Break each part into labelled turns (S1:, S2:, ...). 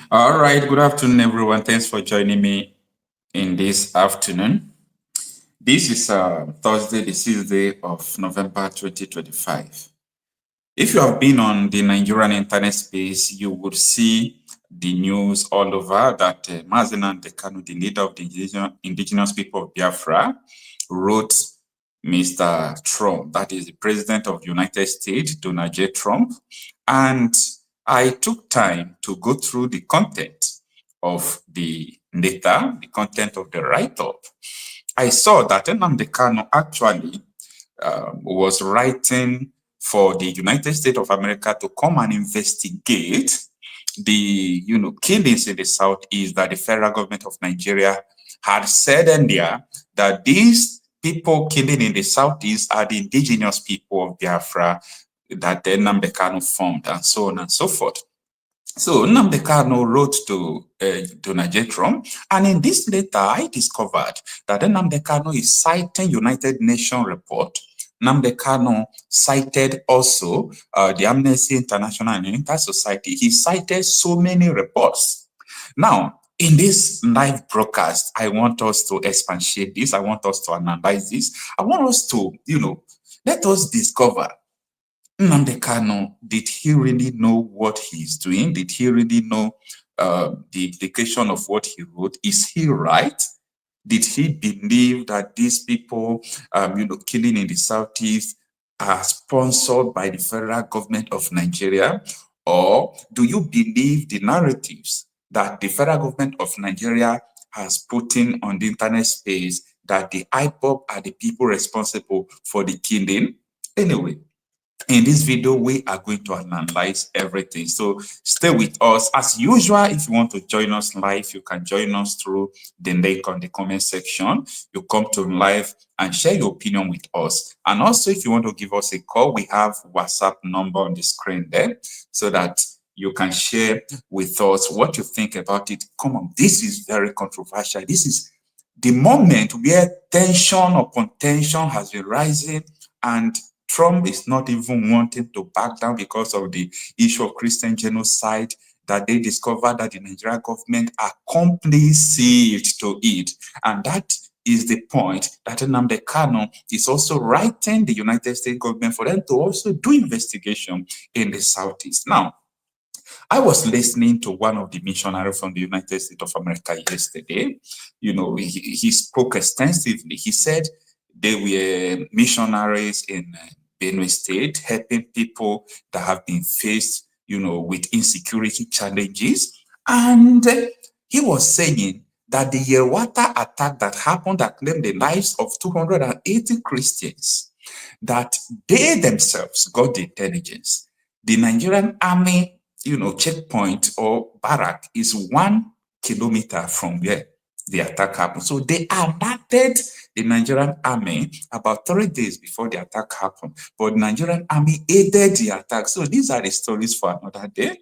S1: All right, good afternoon, everyone. Thanks for joining me in this afternoon. This is Thursday, the 6th day of November 2025. If you have been on the Nigerian internet space, you would see the news all over that Nnamdi Kanu, the leader of the indigenous people of Biafra, wrote Mr. Trump, that is the president of the United States, Donald J. Trump, and I took time to go through the content of the letter, the content of the write-up. I saw that Nnamdi Kanu actually was writing for the United States of America to come and investigate the killings in the Southeast that the federal government of Nigeria had said earlier that these people killing in the Southeast are the indigenous people of Biafra that Nnamdi Kanu formed, and so on and so forth. So Nnamdi Kanu wrote to Donald J. Trump, and in this letter, I discovered that Nnamdi Kanu is citing United Nations report. Nnamdi Kanu cited also the Amnesty International and Inter-Society. He cited so many reports. Now, in this live broadcast, I want us to expatiate this. I want us to analyze this. I want us to, let us discover Nnamdi Kanu, did he really know what he's doing? Did he really know the implication of what he wrote? Is he right? Did he believe that these people, killing in the Southeast are sponsored by the federal government of Nigeria? Or do you believe the narratives that the federal government of Nigeria has put in on the internet space that the IPOB are the people responsible for the killing? Anyway, in this video, we are going to analyze everything. So stay with us. As usual, if you want to join us live, you can join us through the link on the comment section. You come to live and share your opinion with us. And also, if you want to give us a call, we have WhatsApp number on the screen there so that you can share with us what you think about it. Come on, this is very controversial. This is the moment where tension upon tension has been rising, and Trump is not even wanting to back down because of the issue of Christian genocide that they discovered that the Nigerian government are complicit to it. And that is the point that Nnamdi Kanu is also writing the United States government for them to also do investigation in the Southeast. Now, I was listening to one of the missionaries from the United States of America yesterday. He spoke extensively. He said they were missionaries in Benue State, helping people that have been faced, with insecurity challenges. And he was saying that the Yerwata attack that happened that claimed the lives of 280 Christians, that they themselves got the intelligence. The Nigerian army, checkpoint or barrack is 1 kilometer from where the attack happened. So they alerted the Nigerian army about 3 days before the attack happened. But the Nigerian army aided the attack. So these are the stories for another day.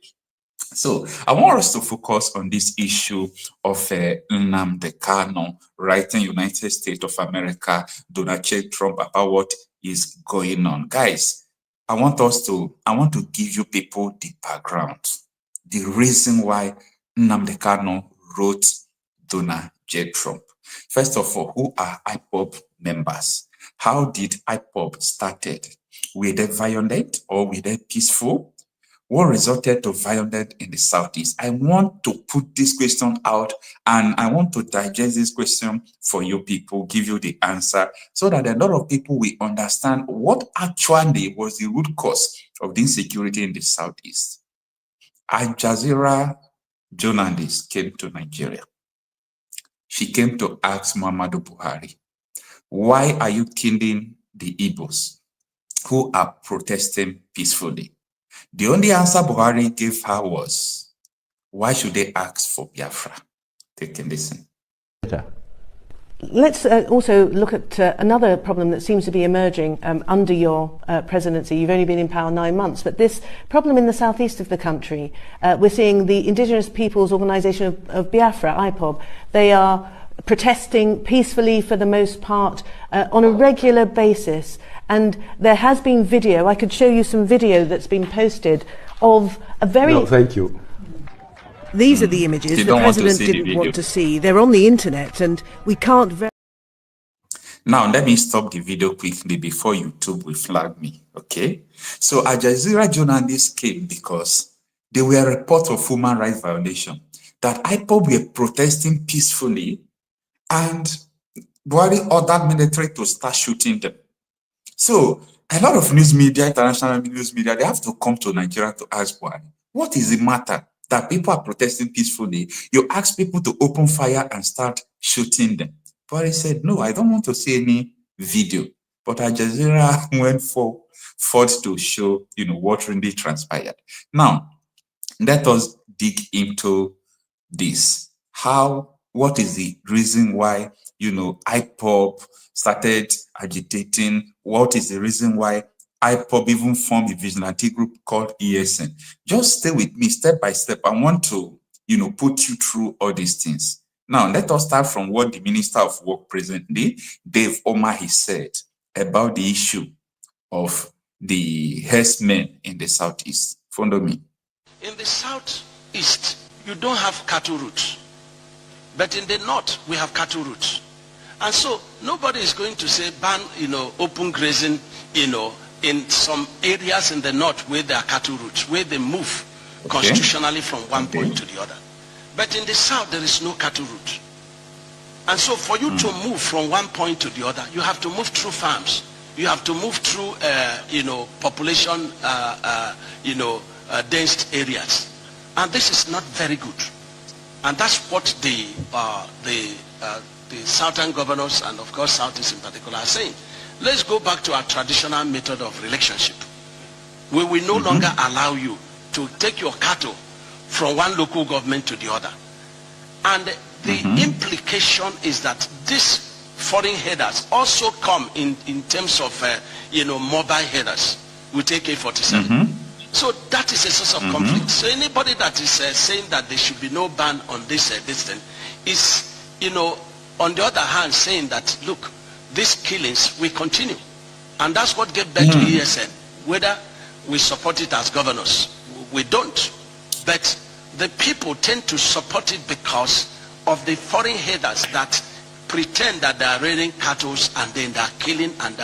S1: So I want us to focus on this issue of Nnamdi Kanu writing United States of America, Donald J. Trump, about what is going on. Guys, I want to give you people the background, the reason why Nnamdi Kanu wrote Donald J. Trump. First of all, who are IPOB members? How did IPOB started? Were they violent or were they peaceful? What resulted to violence in the Southeast? I want to put this question out, and I want to digest this question for you people, give you the answer, so that a lot of people will understand what actually was the root cause of the insecurity in the Southeast. Al Jazeera journalist came to Nigeria. She came to ask Muhammadu Buhari, why are you killing the Igbos who are protesting peacefully? The only answer Buhari gave her was, why should they ask for Biafra? Take a listen.
S2: Let's also look at another problem that seems to be emerging under your presidency. You've only been in power 9 months, but this problem in the southeast of the country, we're seeing the Indigenous Peoples Organisation of Biafra, IPOB. They are protesting peacefully for the most part on a regular basis. And there has been video, I could show you some video that's been posted of a very...
S3: No, thank you.
S2: These are the images the president didn't want to see. They're on the internet and we can't...
S1: Now, let me stop the video quickly before YouTube will flag me, okay? So, Al Jazeera journalists came because they were reports of human rights violation, that IPOB were protesting peacefully and Buhari ordered military to start shooting them. So, a lot of news media, international news media, they have to come to Nigeria to ask Buhari, what is the matter that people are protesting peacefully? You ask people to open fire and start shooting them. Buhari said, no, I don't want to see any video. But Al Jazeera went forth to show, what really transpired. Now, let us dig into this. What is the reason why, IPOB started agitating? What is the reason why IPOB even formed a vigilante group called ESN? Just stay with me step by step. I want to, put you through all these things. Now, let us start from what the Minister of Work presently, Dave Omahi, said about the issue of the herdsmen in the Southeast. Follow me.
S3: In the Southeast, you don't have cattle routes. But in the North, we have cattle routes. And so, nobody is going to say ban, open grazing, in some areas in the North where there are cattle routes, where they move constitutionally from one point to the other. But in the South, there is no cattle route. And so for you to move from one point to the other, you have to move through farms. You have to move through, population, dense areas. And this is not very good. And that's what the Southern governors and, of course, Southeast in particular are saying. Let's go back to our traditional method of relationship. We will no longer allow you to take your cattle from one local government to the other. And the implication is that these foreign headers also come in terms of, mobile headers with AK-47. So that is a source of conflict. So anybody that is saying that there should be no ban on this thing is, on the other hand, saying that, look, these killings will continue. And that's what gave birth to ESN. Whether we support it as governors, we don't. But the people tend to support it because of the foreign headers that pretend that they are raiding cattle and then they are killing. And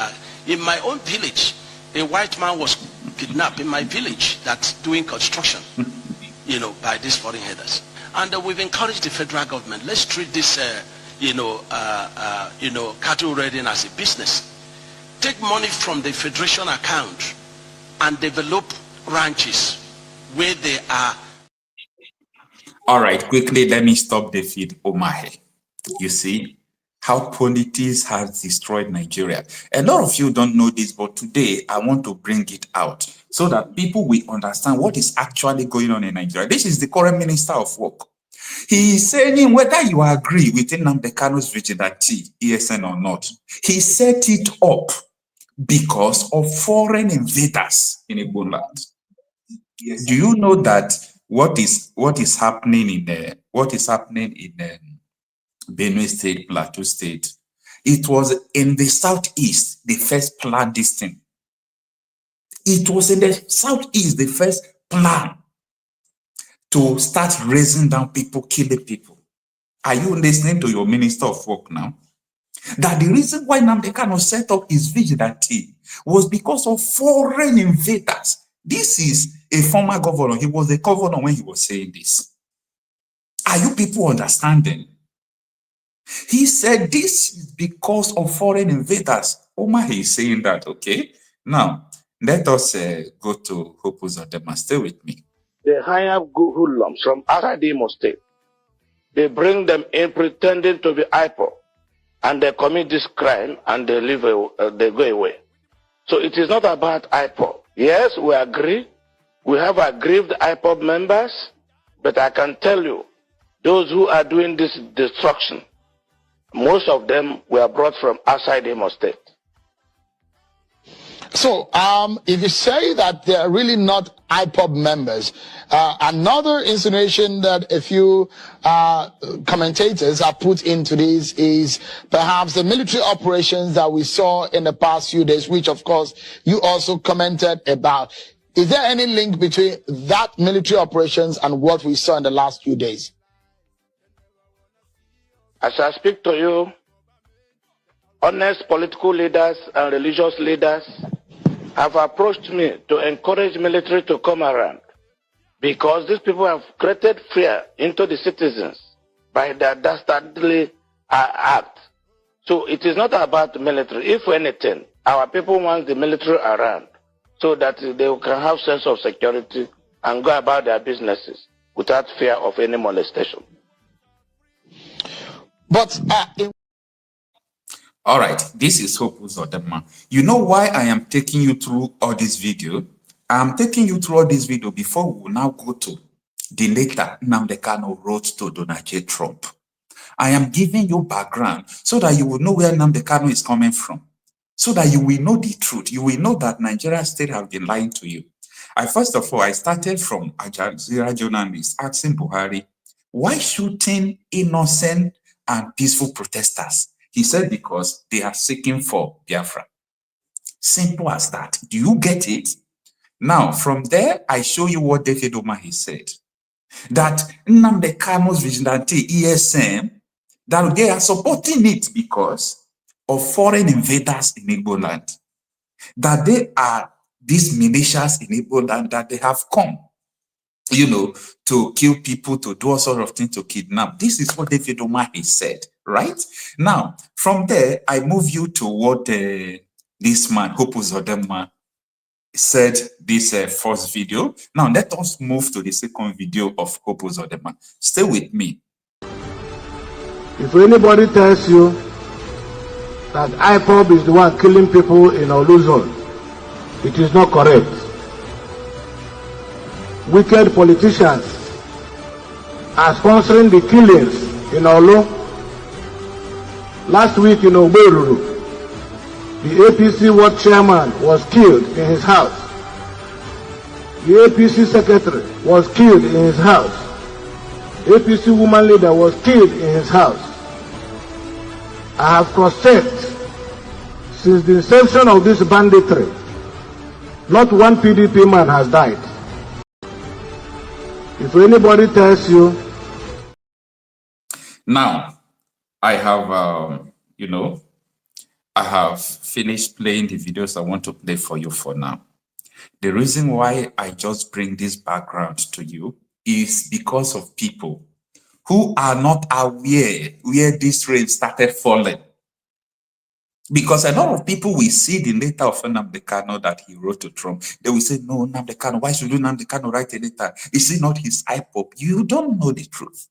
S3: in my own village, a white man was kidnapped in my village that's doing construction, by these foreign headers. And we've encouraged the federal government, let's treat this, cattle raiding as a business. Take money from the federation account and develop ranches where they are.
S1: All right, quickly, let me stop the feed, Omahe. You see how politics has destroyed Nigeria. A lot of you don't know this, but today I want to bring it out so that people will understand what is actually going on in Nigeria. This is the current Minister of Work. He is saying whether you agree with Nnamdi Kanu's vigilante, ESN or not, he set it up because of foreign invaders in Igbo land. Do you know that what is happening in Benue State, Plateau State? It was in the Southeast they first planned this thing. It was in the Southeast they first planned to start raising down people, killing people. Are you listening to your Minister of Work now? That the reason why Nnamdi Kanu set up his vigilante was because of foreign invaders. This is a former governor. He was a governor when he was saying this. Are you people understanding? He said this is because of foreign invaders. Omar is saying that, okay? Now, let us go to Hope Uzodinma. Stay with me.
S4: They hire hoodlums from outside Imo State. They bring them in pretending to be IPOB, and they commit this crime and they they go away. So it is not about IPOB. Yes, we agree. We have aggrieved IPOB members, but I can tell you, those who are doing this destruction, most of them were brought from outside Imo State.
S5: So, if you say that they are really not IPOB members, another insinuation that a few commentators have put into this is perhaps the military operations that we saw in the past few days, which of course you also commented about. Is there any link between that military operations and what we saw in the last few days?
S4: As I speak to you, honest political leaders and religious leaders have approached me to encourage military to come around because these people have created fear into the citizens by their dastardly act. So it is not about the military. If anything, our people want the military around so that they can have sense of security and go about their businesses without fear of any molestation.
S5: But
S1: all right, this is Hope Uzodinma. You know why I am taking you through all this video? I'm taking you through all this video before we will now go to the letter Nnamdi Kanu wrote to Donald J. Trump. I am giving you background so that you will know where Nnamdi Kanu is coming from, so that you will know the truth. You will know that Nigeria state have been lying to you. First of all, I started from a Jazeera journalist asking Buhari, why shooting innocent and peaceful protesters? He said because they are seeking for Biafra. Simple as that. Do you get it? Now, from there, I show you what David Umahi said. That Nnamdi Kanu's vigilante ESM, that they are supporting it because of foreign invaders in Igbo land. That they are these militias in Igbo land that they have come, you know, to kill people, to do all sorts of things, to kidnap. This is what David Umahi said, right? Now, from there, I move you to what this man, Hope Uzodinma, said this first video. Now, let us move to the second video of Hope Uzodinma. Stay with me.
S6: If anybody tells you that IPOB is the one killing people in Oluzon, it is not correct. Wicked politicians are sponsoring the killings in Olu. Last week in Oberuru, the APC ward chairman was killed in his house. The APC secretary was killed in his house. APC woman leader was killed in his house. I have cross-checked since the inception of this banditry. Not one PDP man has died. If anybody tells you...
S1: Now, I have, you know, I have finished playing the videos I want to play for you for now. The reason why I just bring this background to you is because of people who are not aware where this rain started falling. Because a lot of people will see the letter of Nnamdi Kanu that he wrote to Trump. They will say, no, Nnamdi Kanu, why should Nnamdi Kanu write a letter? Is it not his IPOB? You don't know the truth.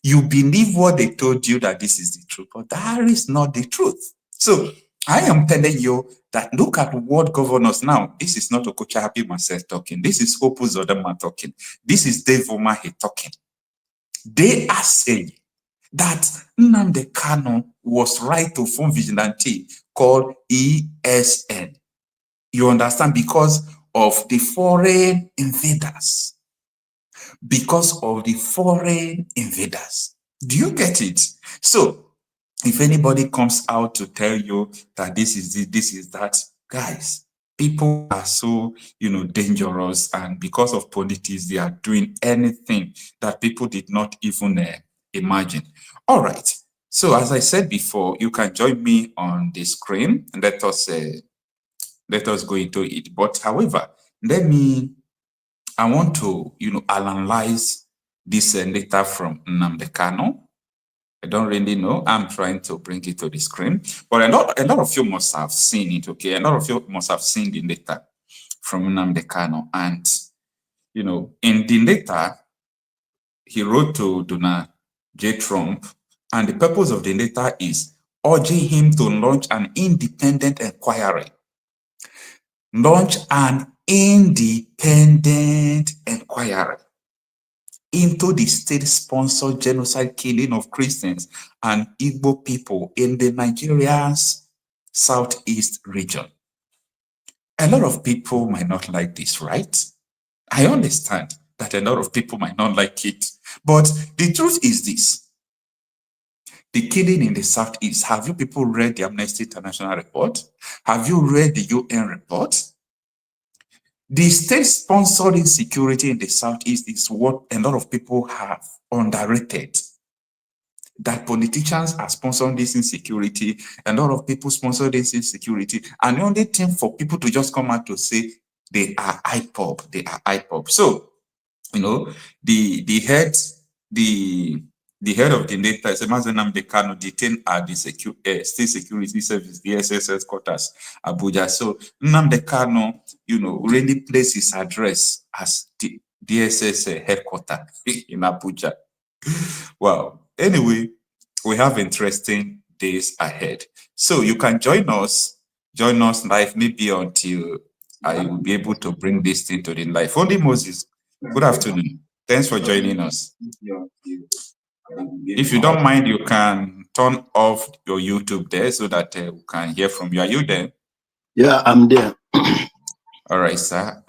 S1: You believe what they told you that this is the truth, but that is not the truth. So I am telling you that look at what governors now. This is not Okocha Happy myself talking. This is Hope Uzodinma talking. This is Dave Umahi talking. They are saying that Nnamdi Kanu was right to form vigilante called ESN. You understand? Because of the foreign invaders. Because of the foreign invaders. Do you get it? So, if anybody comes out to tell you that this is it, this is that, guys, people are so, you know, dangerous, and because of politics, they are doing anything that people did not even imagine. All right. So, as I said before, you can join me on the screen and let us go into it. But, however, I want to, you know, analyze this letter from Nnamdi Kanu. I don't really know. I'm trying to bring it to the screen. But a lot of you must have seen it, okay? A lot of you must have seen the letter from Nnamdi Kanu. And, you know, in the letter, he wrote to Donald J. Trump, and the purpose of the letter is urging him to launch an independent inquiry. Launch an independent inquiry into the state-sponsored genocide killing of Christians and Igbo people in the Nigeria's southeast region. A lot of people might not like this, right? I understand that a lot of people might not like it, but the truth is this. The killing in the southeast, have you people read the Amnesty International report? Have you read the UN report? The state-sponsored insecurity in the Southeast is what a lot of people have underrated. That politicians are sponsoring this insecurity, a lot of people sponsor this insecurity, and the only thing for people to just come out to say they are IPOB, they are IPOB. So, you know, the head of the data is Nnamdi Kanu, detained at the State Security Service, the SSS quarters, Abuja. So Nnamdi Kanu, you know, really placed his address as the DSS headquarters in Abuja. Wow. Anyway, we have interesting days ahead. So you can join us live, maybe until I will be able to bring this thing to the life. Only Moses, good afternoon. Thanks for joining us. If you don't mind, you can turn off your YouTube there so that we can hear from you. Are you there?
S7: Yeah, I'm there.
S1: All right, sir.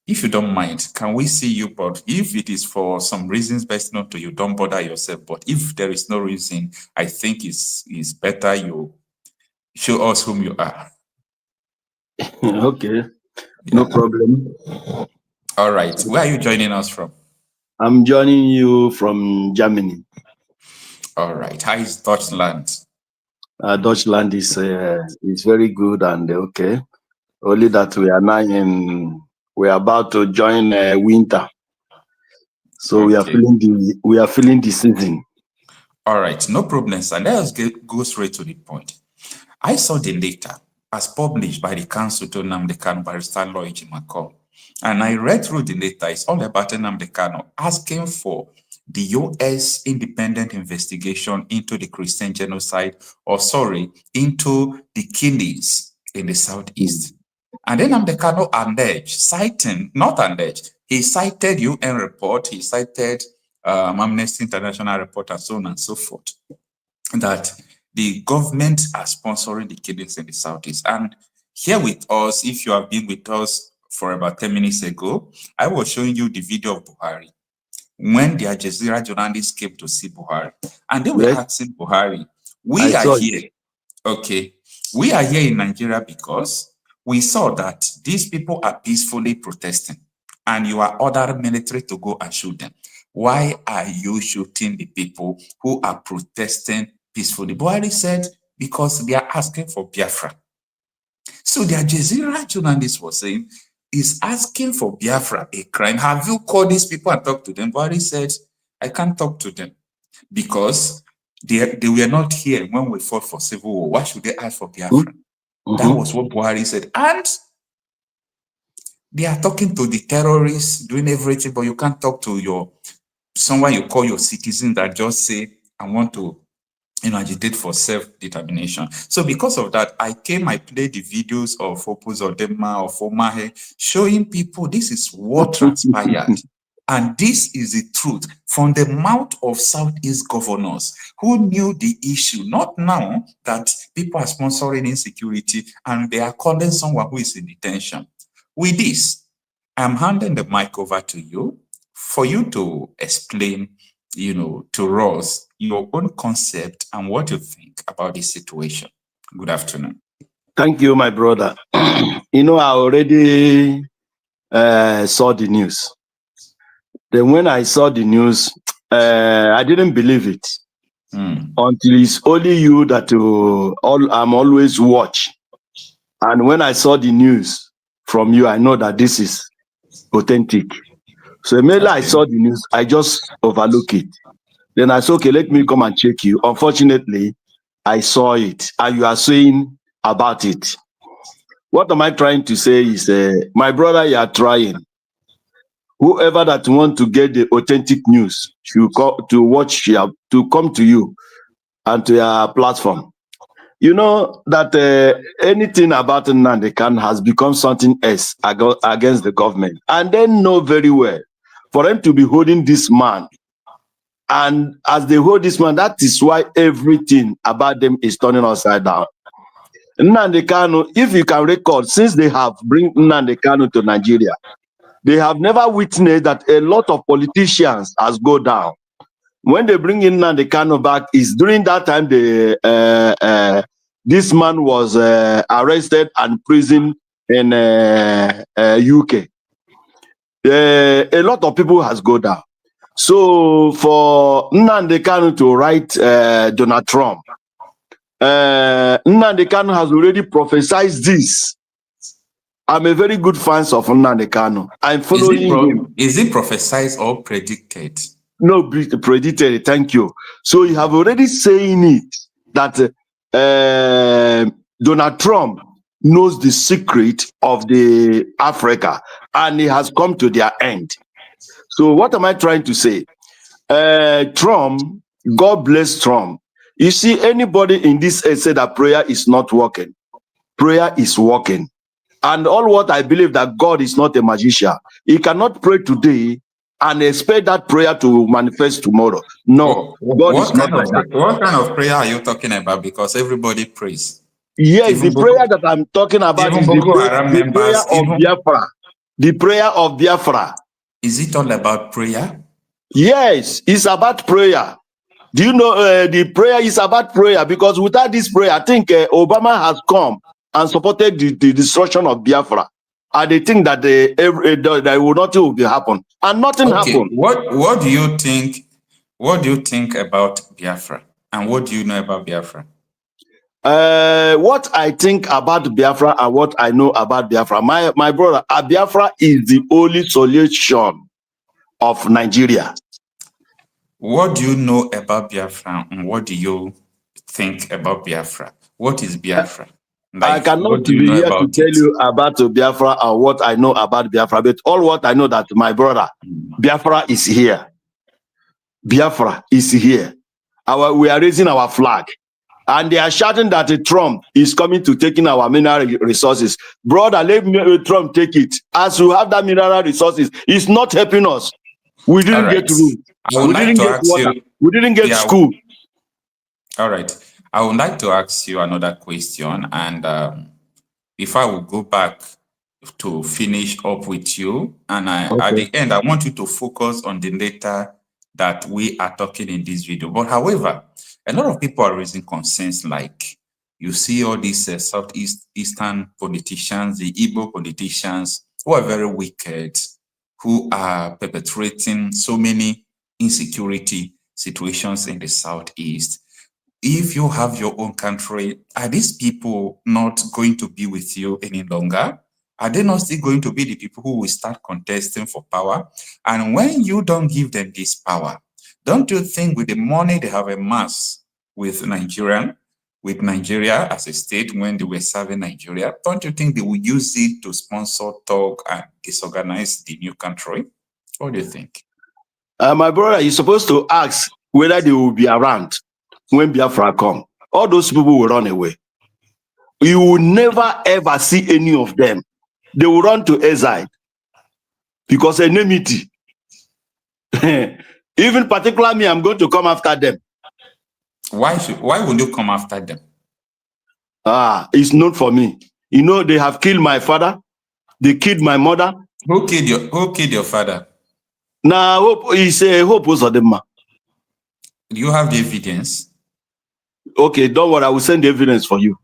S1: If you don't mind, can we see you? But if it is for some reasons best known to you, don't bother yourself. But if there is no reason, I think it's better you show us whom you are.
S7: Okay, no problem.
S1: All right. Where are you joining us from?
S7: I'm joining you from Germany.
S1: All right. How is Deutschland?
S7: Deutschland is very good and okay. Only that we are now we're about to join winter, so
S1: Okay.
S7: we are feeling the season.
S1: All right, no problem, sir. Let us go straight to the point. I saw the letter as published by the council to Nnamdi Kanu Barrister Lloyd Jimakor, and I read through the letter. It's all about Nnamdi Kanu asking for the U.S. independent investigation into the Christian genocide, or sorry, into the killings in the Southeast. And then Nnamdi Kanu he cited UN report, he cited Amnesty International report, and so on and so forth, that the government are sponsoring the killings in the Southeast. And here with us, if you have been with us for about 10 minutes ago, I was showing you the video of Buhari when the Al Jazeera journalists came to see Buhari. And they were asking Buhari, we are here in Nigeria because we saw that these people are peacefully protesting and you are ordering military to go and shoot them. Why are you shooting the people who are protesting peacefully? Buhari said, because they are asking for Biafra. So the Al Jazeera journalist was saying, is asking for Biafra a crime? Have you called these people and talked to them? Buhari said, I can't talk to them because they were not here when we fought for civil war. Why should they ask for Biafra? That was what Buhari said. And they are talking to the terrorists, doing everything, but you can't talk to someone you call your citizen that just say, I want to agitate for self-determination. So because of that, I played the videos of Opus Odema, of Omahe, showing people this is what transpired. And this is the truth from the mouth of Southeast governors who knew the issue, not now that people are sponsoring insecurity and they are calling someone who is in detention. With this, I'm handing the mic over to you for you to explain, to us your own concept and what you think about this situation. Good afternoon.
S7: Thank you, my brother. I already saw the news. Then when I saw the news, I didn't believe it until it's only you that I'm always watch. And when I saw the news from you, I know that this is authentic. So immediately I saw the news, I just overlook it. Then I said, okay, let me come and check you. Unfortunately, I saw it and you are saying about it. What am I trying to say is, my brother, you are trying. Whoever that want to get the authentic news should come to watch you, to come to you and to your platform. You know that anything about Nnamdi Kanu has become something else against the government. And they know very well, for them to be holding this man, and as they hold this man, that is why everything about them is turning upside down. Nnamdi Kanu, if you can record, since they have bring Nnamdi Kanu to Nigeria, they have never witnessed that a lot of politicians has go down. When they bring in Nnamdi Kanu back, is during that time this man was arrested and prison in UK. A lot of people has go down. So for Nnamdi Kanu to write Donald Trump, Nnamdi Kanu has already prophesied this. I'm a very good fan of Nnamdi Kanu. I'm following him.
S1: Is it prophesied or predicted?
S7: No, predicted. Thank you. So you have already saying it that Donald Trump knows the secret of the Africa, and it has come to their end. So what am I trying to say? Trump, God bless Trump. You see, anybody in this say that prayer is not working. Prayer is working. And all what I believe that God is not a magician. He cannot pray today and expect that prayer to manifest tomorrow. No, God is not like that.
S1: What kind of prayer are you talking about? Because everybody prays.
S7: Yes, even the prayer that I'm talking about is the prayer of Biafra. The prayer of Biafra.
S1: Is it all about prayer?
S7: Yes, it's about prayer. Do you know the prayer is about prayer? Because without this prayer, I think Obama has come and supported the destruction of Biafra. And they think that nothing will happen, and nothing happened.
S1: What do you think? What do you think about Biafra? And what do you know about Biafra?
S7: What I think about Biafra and what I know about Biafra, my brother, Biafra is the only solution of Nigeria.
S1: What do you know about Biafra and what do you think about Biafra? What is Biafra?
S7: I cannot be here to tell you about Biafra or what I know about Biafra, but all what I know that my brother, Biafra is here. Biafra is here. We are raising our flag. And they are shouting that Trump is coming to taking our mineral resources. Brother, let Trump take it. As we have that mineral resources, it's not helping us. We didn't get room. We didn't get water. We didn't get school.
S1: All right. I would like to ask you another question. And before I will go back to finish up with you, and at the end, I want you to focus on the data that we are talking in this video. But however, a lot of people are raising concerns like you see all these Southeastern politicians, the Igbo politicians who are very wicked, who are perpetrating so many insecurity situations in the Southeast. If you have your own country, are these people not going to be with you any longer? Are they not still going to be the people who will start contesting for power? And when you don't give them this power, don't you think with the money they have amassed with Nigeria as a state when they were serving Nigeria, don't you think they will use it to sponsor, talk, and disorganize the new country? What do you think?
S7: My brother, you're supposed to ask whether they will be around when Biafra come. All those people will run away. You will never ever see any of them. They will run to exile because enmity. Even particularly me, I'm going to come after them.
S1: Why would you come after them?
S7: It's not for me. You know, they have killed my father. They killed my mother.
S1: Who killed your father?
S7: Now, hope was on them.
S1: Do you have the evidence?
S7: Okay, don't worry. I will send the evidence for you.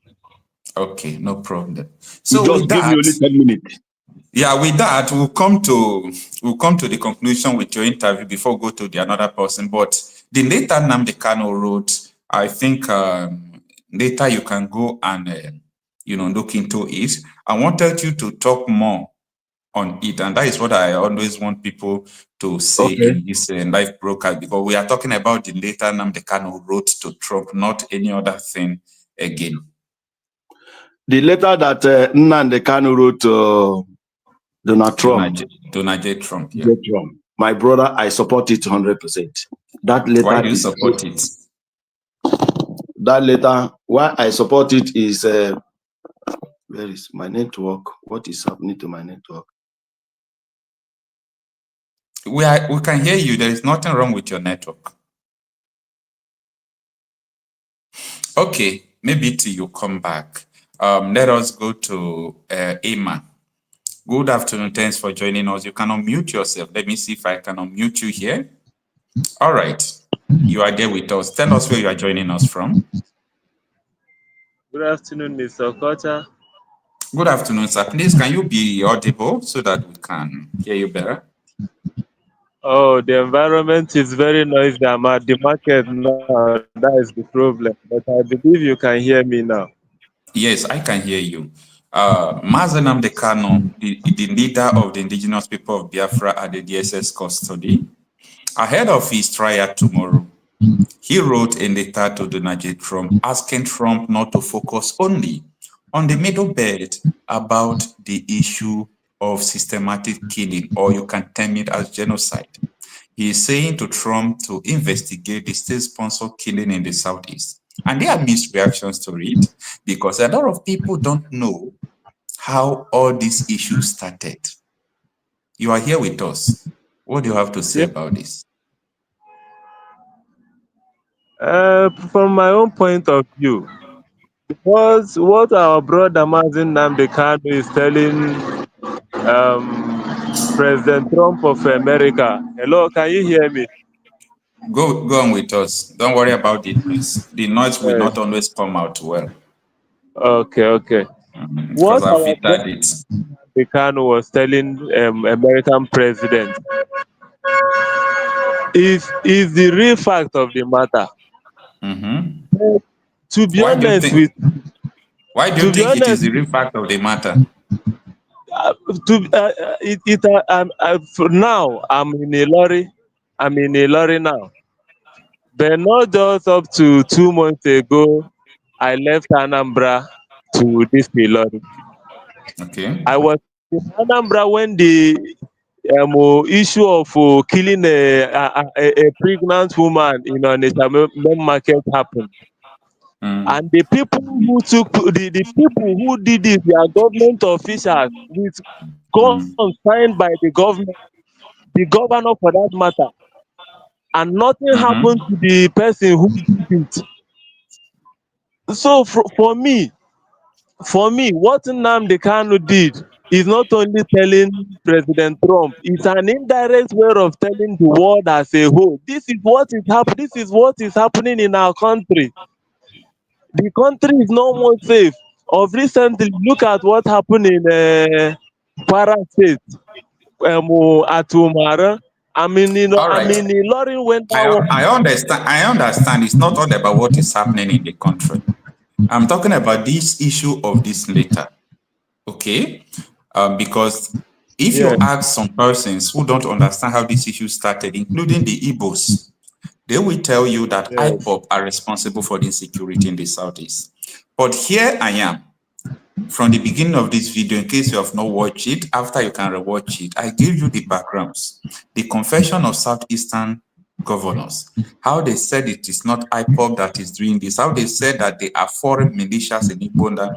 S1: Okay, no problem. So
S7: just give me only 10 minutes.
S1: Yeah, with that, we'll come to the conclusion with your interview before we go to the another person. But the later Nnamdi Kanu wrote, I think later you can go and look into it. I wanted you to talk more on it, and that is what I always want people to say in this live broadcast, because we are talking about the later Nnamdi Kanu wrote to Trump, not any other thing again.
S7: The letter that Nnamdi Kanu wrote to Donald Trump.
S1: Donald J. Trump, yeah.
S7: J. Trump. My brother, I support it 100%. That letter.
S1: Why do you support it?
S7: That letter, why I support it is, where is my network? What is happening to my network?
S1: We can hear you. There is nothing wrong with your network. Okay, maybe till you come back. Let us go to Emma. Good afternoon. Thanks for joining us. You can unmute yourself. Let me see if I can unmute you here. All right. You are there with us. Tell us where you are joining us from.
S8: Good afternoon, Mr. Okota.
S1: Good afternoon, sir. Please, can you be audible so that we can hear you better?
S8: Oh, the environment is very noisy. I'm at the market now. That is the problem. But I believe you can hear me now.
S1: Yes, I can hear you. Nnamdi Kanu, the leader of the indigenous people of Biafra at the DSS custody, ahead of his trial tomorrow, he wrote a letter to Donald J. Trump asking Trump not to focus only on the middle belt about the issue of systematic killing, or you can term it as genocide. He is saying to Trump to investigate the state-sponsored killing in the Southeast. And there are mixed reactions to it because a lot of people don't know how all these issues started. You are here with us. What do you have to say about this?
S8: From my own point of view, because what our brother Nnamdi Kanu is telling President Trump of America. Hello, can you hear me?
S1: Go on with us. Don't worry about the noise. The noise will
S8: Yes.
S1: not always come out well.
S8: Okay.
S1: Because
S8: What
S1: I
S8: our
S1: filtered
S8: brother
S1: it.
S8: Nnamdi Kanu was telling American president is the real fact of the matter. To be
S1: Why do you
S8: honest
S1: think?
S8: with
S1: Why do you
S8: to be
S1: think it is
S8: honest
S1: the real fact of the matter?
S8: for now I'm in a lorry. I'm in a lorry now. But not just up to 2 months ago, I left Anambra to this lorry.
S1: Okay.
S8: I was in Anambra when the issue of killing a pregnant woman in Onitsha main market happened. And the people who took the people who did it, they are government officials with guns signed by the governor for that matter. And nothing happened to the person who did it. So for me, what Nnamdi Kanu did is not only telling President Trump, it's an indirect way of telling the world as a whole. This is what is happening in our country. The country is no more safe. Of recently, look at what happened in Kwara State, at Umara.
S1: All
S8: I
S1: right.
S8: mean, Ilorin when that
S1: I
S8: one.
S1: understand. I understand. It's not all about what is happening in the country. I'm talking about this issue of this letter. Okay? Because if
S8: Yeah.
S1: you ask some persons who don't understand how this issue started, including the Igbos, they will tell you that
S8: Yes.
S1: IPOB are responsible for the insecurity in the Southeast. But here I am, from the beginning of this video, in case you have not watched it, after you can rewatch it, I give you the backgrounds. The Confession of Southeastern Governors, how they said it is not IPOB that is doing this, how they said that they are foreign militias in Igbo.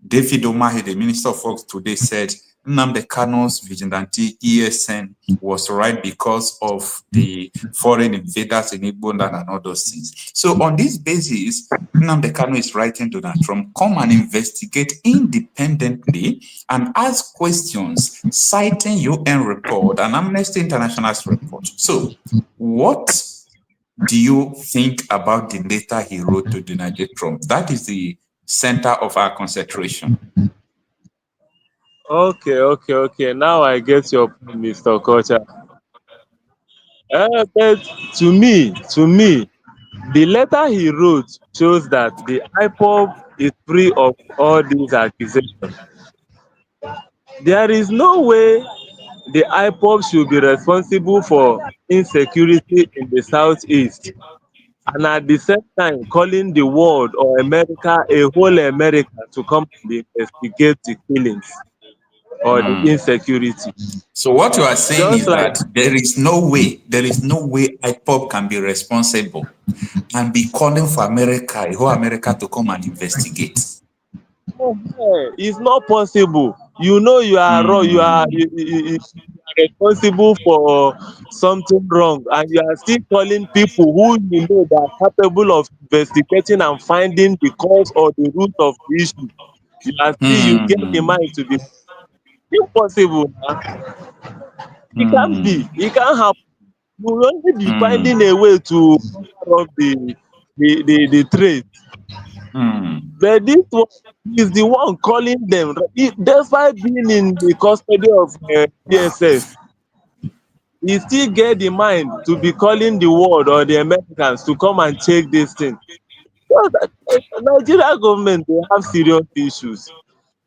S1: David Omahi, the Minister of Works today, said Nnamdi Kanu's vigilante ESN was right because of the foreign invaders in Igbo land and all those things. So on this basis, Nnamdi Kanu is writing to Donald Trump, come and investigate independently and ask questions citing UN report and Amnesty International's report. So what do you think about the letter he wrote to Donald J. Trump? That is the center of our concentration.
S8: Okay. Now I get your point, Mr. Kocha. But to me, the letter he wrote shows that the IPOB is free of all these accusations. There is no way the IPOB should be responsible for insecurity in the southeast and at the same time calling the world or America, a whole America, to come and investigate the killings or the insecurity.
S1: So what you are saying
S8: Just
S1: is
S8: like
S1: that there is no way IPOB can be responsible and be calling for America, a whole America, to come and investigate.
S8: it's not possible. You know you are wrong. You are responsible for something wrong, and you are still calling people who you know that are capable of investigating and finding the cause or the root of the issue. You get the mind to be impossible. It can't be. It can't happen. You will only be finding a way to cover up the trade. But this one is the one calling them. Despite being in the custody of DSS, he still get the mind to be calling the world or the Americans to come and check this thing. So Nigeria government, they have serious issues.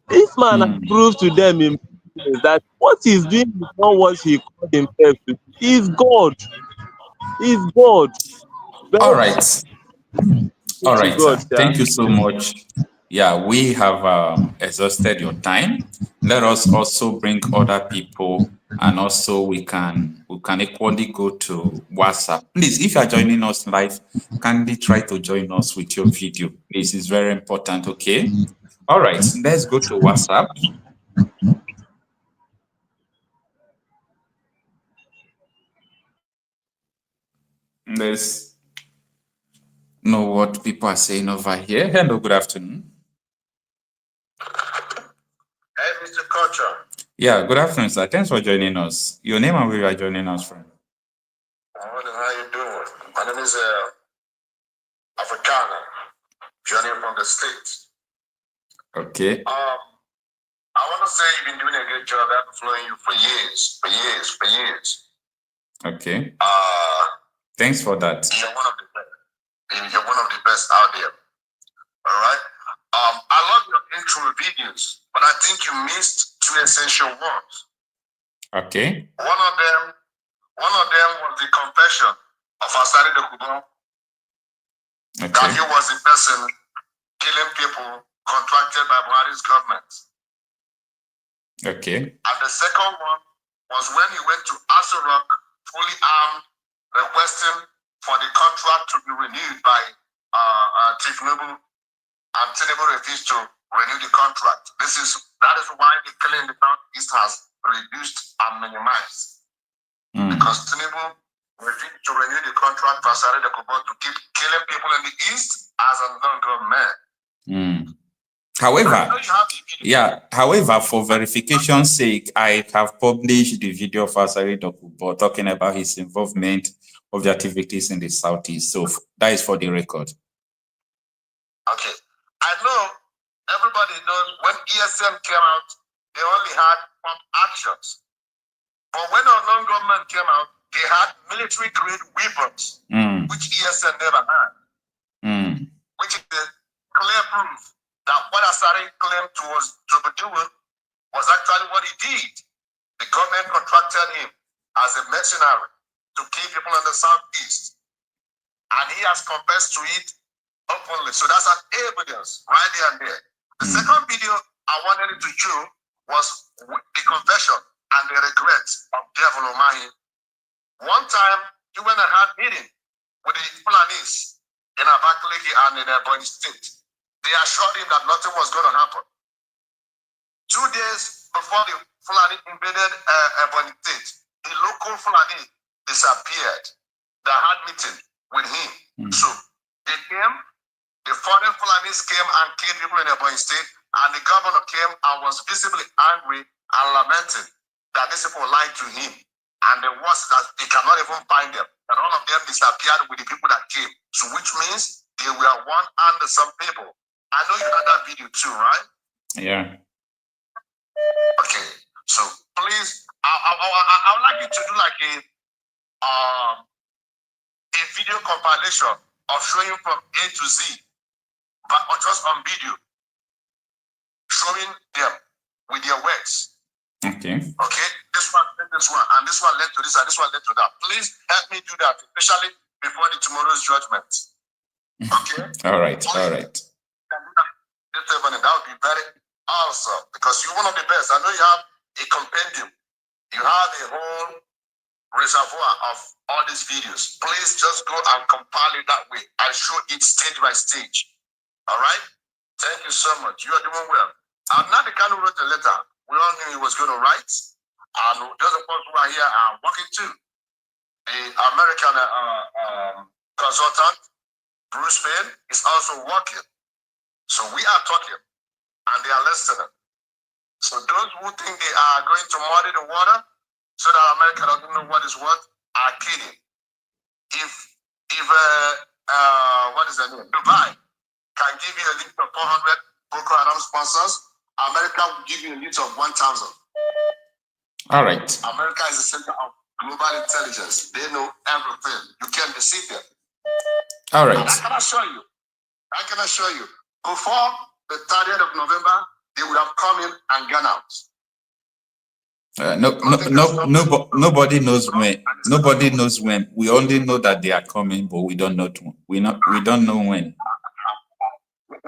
S8: This man has proved to them in many ways that what he's doing is not what he called himself to do. He's God. He's God.
S1: All
S8: Very
S1: right. All
S8: to
S1: right,
S8: God,
S1: sir.
S8: sha.
S1: Thank you so much. Yeah, we have exhausted your time. Let us also bring other people, and also we can equally go to WhatsApp. Please, if you are joining us live, kindly try to join us with your video. This is very important. Okay. All right. Let's go to WhatsApp. Let's know what people are saying over here. Hello. Good afternoon.
S9: Hey, Mr. Culture.
S1: Yeah. Good afternoon, sir. Thanks for joining us. Your name and where you are joining us from?
S9: How you doing? My name is Africana, joining from the States.
S1: Okay.
S9: I want to say you've been doing a good job. I've been following you for years.
S1: Okay. Thanks for that.
S9: You're one of the best. You're one of the best out there. All right. I love your intro videos, but I think you missed two essential ones.
S1: Okay.
S9: One of them was the confession of Asari the Kubo.
S1: Okay.
S9: That he was the person killing people contracted by Buhari's government.
S1: Okay.
S9: And the second one was when he went to Aso Rock, fully armed, requesting for the contract to be renewed by Chief Noble, and Tinubu refused to renew the contract. That is why the killing in the Southeast has reduced and minimized. Because Tinubu refused to renew the contract for Asari the Kubo to keep killing people in the East as a non-government.
S1: However, for verification's sake, I have published the video of Asari Dokubo talking about his involvement of the activities in the Southeast. So that is for the record.
S9: Okay. I know everybody knows when ESM came out, they only had pump actions. But when our non-government came out, they had military-grade weapons, which ESM never had. Which is a clear proof that what Asari claimed to be doing was actually what he did. The government contracted him as a mercenary to kill people in the Southeast. And he has confessed to it openly. So that's an evidence right there and there. The second video I wanted to show was the confession and the regrets of Devil Omahi. One time, he went and had a meeting with the Fulanis in Abakaliki and in Ebonyi State. They assured him that nothing was going to happen. 2 days before the Fulani invaded Ebonyi State, the local Fulani disappeared. They had meeting with him. So they came, the foreign Fulanis came and killed people in Ebonyi State, and the governor came and was visibly angry and lamenting that these people lied to him. And the worst that he cannot even find them. And all of them disappeared with the people that came. So which means they were one under some people. I know you had that video too, right?
S1: Yeah.
S9: Okay. So please, I would like you to do like a video compilation of showing from A to Z, but just on video, showing them with their words.
S1: Okay.
S9: Okay, this one led to this one, and this one led to this, and this one led to that. Please help me do that, especially before tomorrow's judgment. Okay?
S1: All right. All right.
S9: That would be very awesome, because you're one of the best. I know you have a compendium. You have a whole reservoir of all these videos. Please just go and compile it that way and show it stage by stage. All right? Thank you so much. You are doing well. Nnamdi Kanu wrote a letter. We all knew he was going to write. And those of us who are here are working too. The American consultant, Bruce Payne, is also working. So we are talking, and they are listening. So those who think they are going to muddy the water so that America doesn't know what is what are kidding. If what is the name? Dubai can give you a list of 400 Boko Haram sponsors. America will give you a list of 1,000.
S1: All right.
S9: America is the center of global intelligence. They know everything. You can't deceive them.
S1: All right.
S9: And I can assure you, before the 30th of November, they would have come in and gone out.
S1: Nobody knows when. Nobody knows when. We only know that they are coming, but we don't know. We don't know when.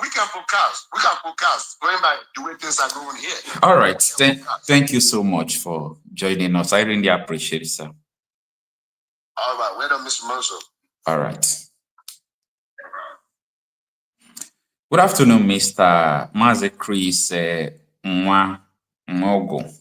S9: We can forecast. Going by the way things are going here.
S1: All right. Thank you so much for joining us. I really appreciate it, sir.
S9: All right. Well done, Mr. Monso.
S1: All right. Good afternoon, Mr. Maze Chris Mogo.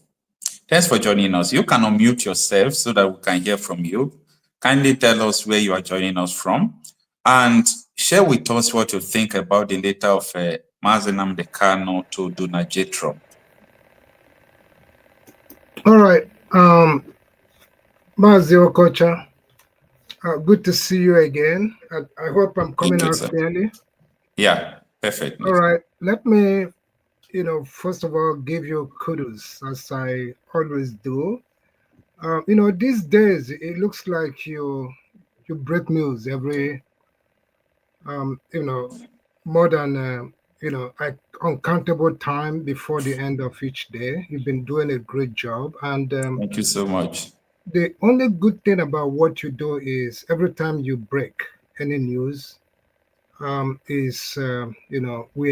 S1: Thanks for joining us. You can unmute yourself so that we can hear from you. Kindly tell us where you are joining us from and share with us what you think about the letter of Nnamdi Kanu to Donald J. Trump.
S6: All right. Mazi Okocha, good to see you again. I hope I'm coming out clearly.
S1: Yeah, perfect.
S6: All right. Let me, first of all, give you kudos, as I always do. These days, it looks like you break news every, more than, uncountable time before the end of each day. You've been doing a great job. And
S1: thank you so much.
S6: The only good thing about what you do is every time you break any news, we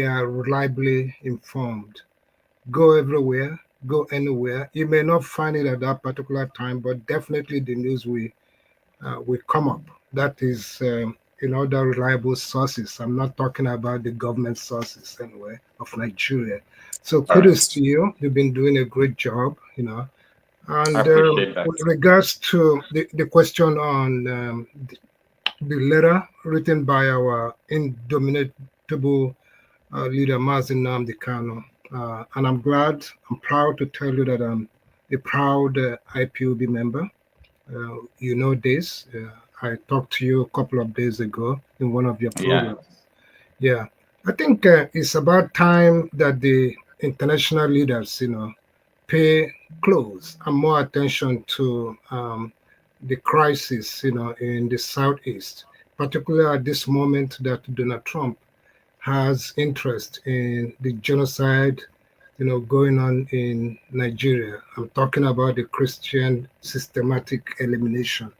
S6: are reliably informed. Go everywhere, go anywhere. You may not find it at that particular time, but definitely the news will come up. That is, the reliable sources. I'm not talking about the government sources anyway of Nigeria. So kudos to you. You've been doing a great job, And
S1: I appreciate that.
S6: With regards to the question on the letter written by our indomitable leader, Nnamdi Kanu, and I'm proud to tell you that I'm a proud IPOB member. You know this. I talked to you a couple of days ago in one of your programs. Yeah. I think it's about time that the international leaders, pay close and more attention to the crisis, in the Southeast, particularly at this moment that Donald Trump has interest in the genocide, going on in Nigeria. I'm talking about the Christian systematic elimination.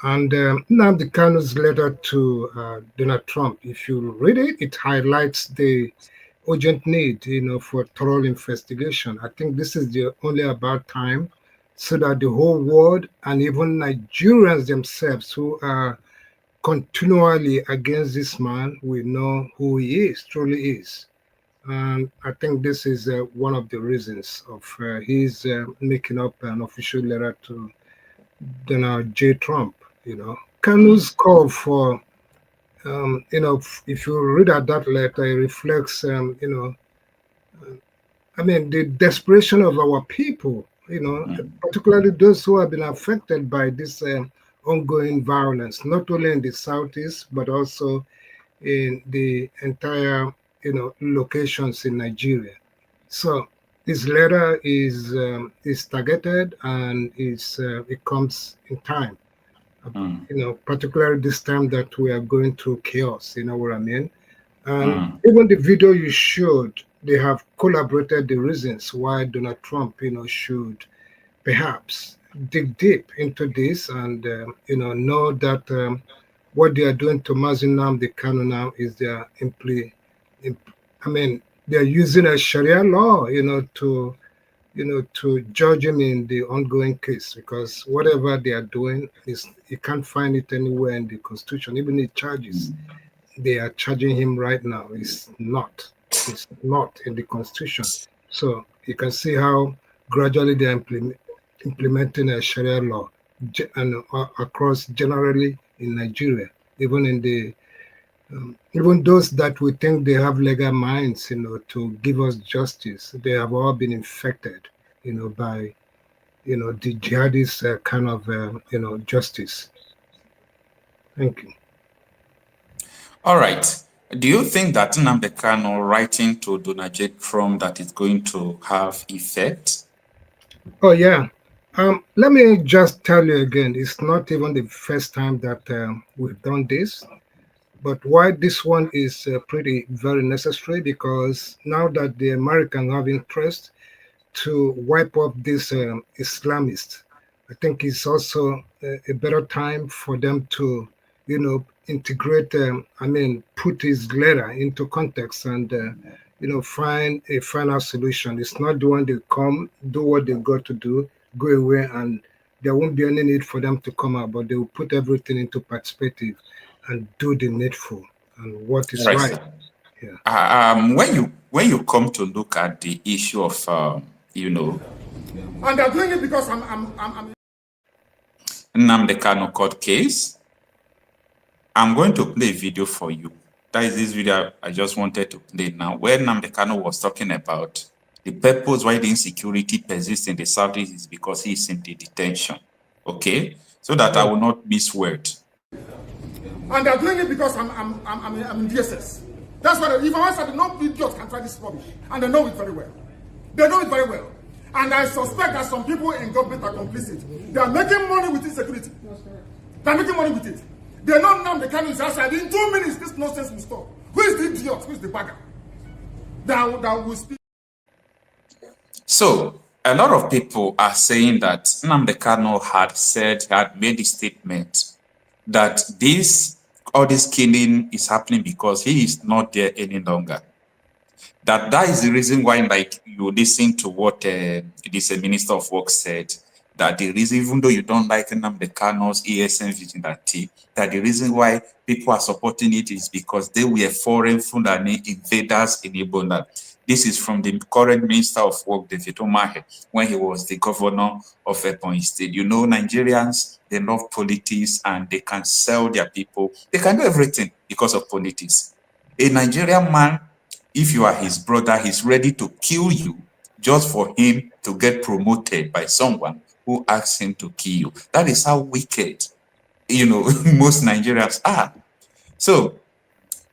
S6: And Nnamdi Kanu's letter to Donald Trump, if you read it, it highlights the urgent need, for thorough investigation. I think this is the only about time so that the whole world and even Nigerians themselves who are continually against this man will know who he is, truly is. And I think this is one of the reasons of his making up an official letter to Donald J. Trump. Kanu's call for, if you read at that letter, it reflects, the desperation of our people, particularly those who have been affected by this ongoing violence, not only in the Southeast, but also in the entire, locations in Nigeria. So this letter is targeted and it comes in time. Particularly this time that we are going through chaos, what I mean? And even the video you showed, they have collaborated the reasons why Donald Trump, should perhaps dig deep into this and, know that what they are doing to Nnamdi Kanu now is they're using a Sharia law, to judge him in the ongoing case, because whatever they are doing is, you can't find it anywhere in the Constitution. Even the charges they are charging him right now is not in the Constitution. So you can see how gradually they are implementing a Sharia law and across generally in Nigeria, even in the even those that we think they have legal minds, to give us justice, they have all been infected, by, the jihadist kind of, justice. Thank you.
S1: All right. Do you think that Nnamdi Kanu writing to Donald J. Trump that is going to have effect?
S6: Oh, yeah. Let me just tell you again, it's not even the first time that we've done this. But why this one is pretty very necessary, because now that the Americans have interest to wipe up these Islamists, I think it's also a better time for them to, integrate, put his letter into context and, find a final solution. It's not the one they come, do what they got to do, go away, and there won't be any need for them to come out, but they will put everything into perspective and do the needful and what is
S1: Right,
S6: right.
S1: sir.
S6: Yeah.
S1: When you come to look at the issue of
S10: and they're doing it because I'm
S1: Nnamdi Kanu court case, I'm going to play a video for you. That is this video I just wanted to play now, where Nnamdi Kanu was talking about the purpose why the insecurity persists in the Southeast is because he is in the detention. Okay? So that I will not miss word.
S10: and they're doing it because I'm in DSS. That's what if I said no idiot can try this rubbish, and they know it very well. They know it very well. And I suspect that some people in government are complicit. They are making money with insecurity. They're making money with it. They know now the kind is outside. In 2 minutes, this nonsense will stop. Who is the idiot? Who is the bagger? That will speak.
S1: So a lot of people are saying that Nnamdi Kanu had made a statement that all this killing is happening because he is not there any longer. That is the reason why, like, you listen to what this Minister of Work said, that the reason, even though you don't like Nnamdi Kanu's ESN vigilante, that the reason why people are supporting it is because they were foreign Fulani invaders in Igbo land. This is from the current Minister of Work, David Umahi, when he was the governor of Ebonyi State. You know, Nigerians, they love politics and they can sell their people. They can do everything because of politics. A Nigerian man, if you are his brother, he's ready to kill you just for him to get promoted by someone who asks him to kill you. That is how wicked, most Nigerians are. So,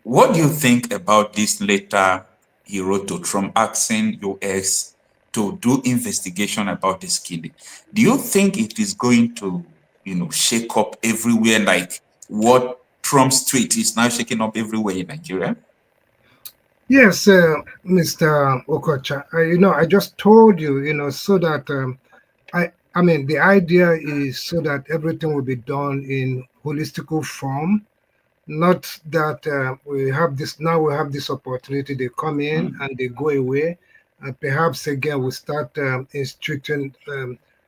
S1: what do you think about this letter he wrote to Trump asking US to do investigation about this killing? Do you think it is going to, shake up everywhere like what Trump's tweet is now shaking up everywhere in Nigeria?
S6: Yes, Mr. Okocha. I just told you, so that the idea is so that everything will be done in holistical form. Not that we have this opportunity. They come in and they go away, and perhaps again we start instituting,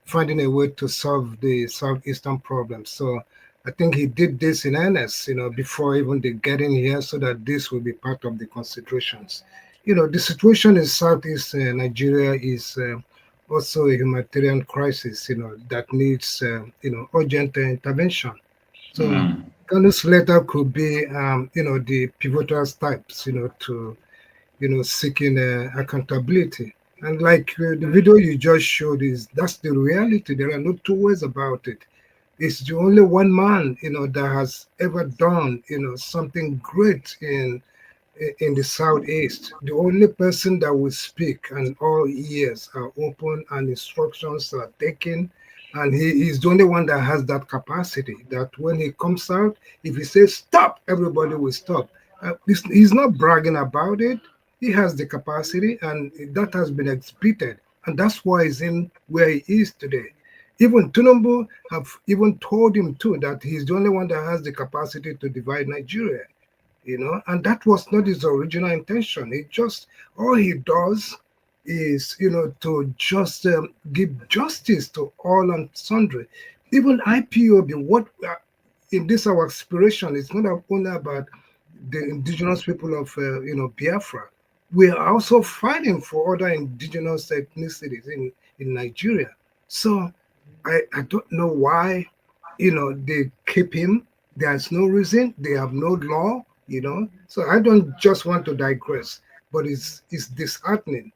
S6: finding a way to solve the southeastern problem. So I think he did this in earnest, before even they get in here, so that this will be part of the considerations. The situation in southeast Nigeria is also a humanitarian crisis, that needs, urgent intervention. So Kanu's letter could be, the pivotal steps, to, seeking accountability. And like the video you just showed that's the reality. There are no two ways about it. It's the only one man, that has ever done, something great in the Southeast. The only person that will speak, and all ears are open and instructions are taken. And he is the only one that has that capacity, that when he comes out, if he says stop, everybody will stop. He's not bragging about it. He has the capacity, and that has been exhibited. And that's why he's in where he is today. Even Tinubu have even told him too that he's the only one that has the capacity to divide Nigeria. And that was not his original intention. All he does is, to just give justice to all and sundry. Even IPOB, what in this our aspiration, it's not only about the indigenous people of, Biafra. We are also fighting for other indigenous ethnicities in Nigeria. So I don't know why, they keep him. There's no reason. They have no law. So I don't just want to digress, but it's disheartening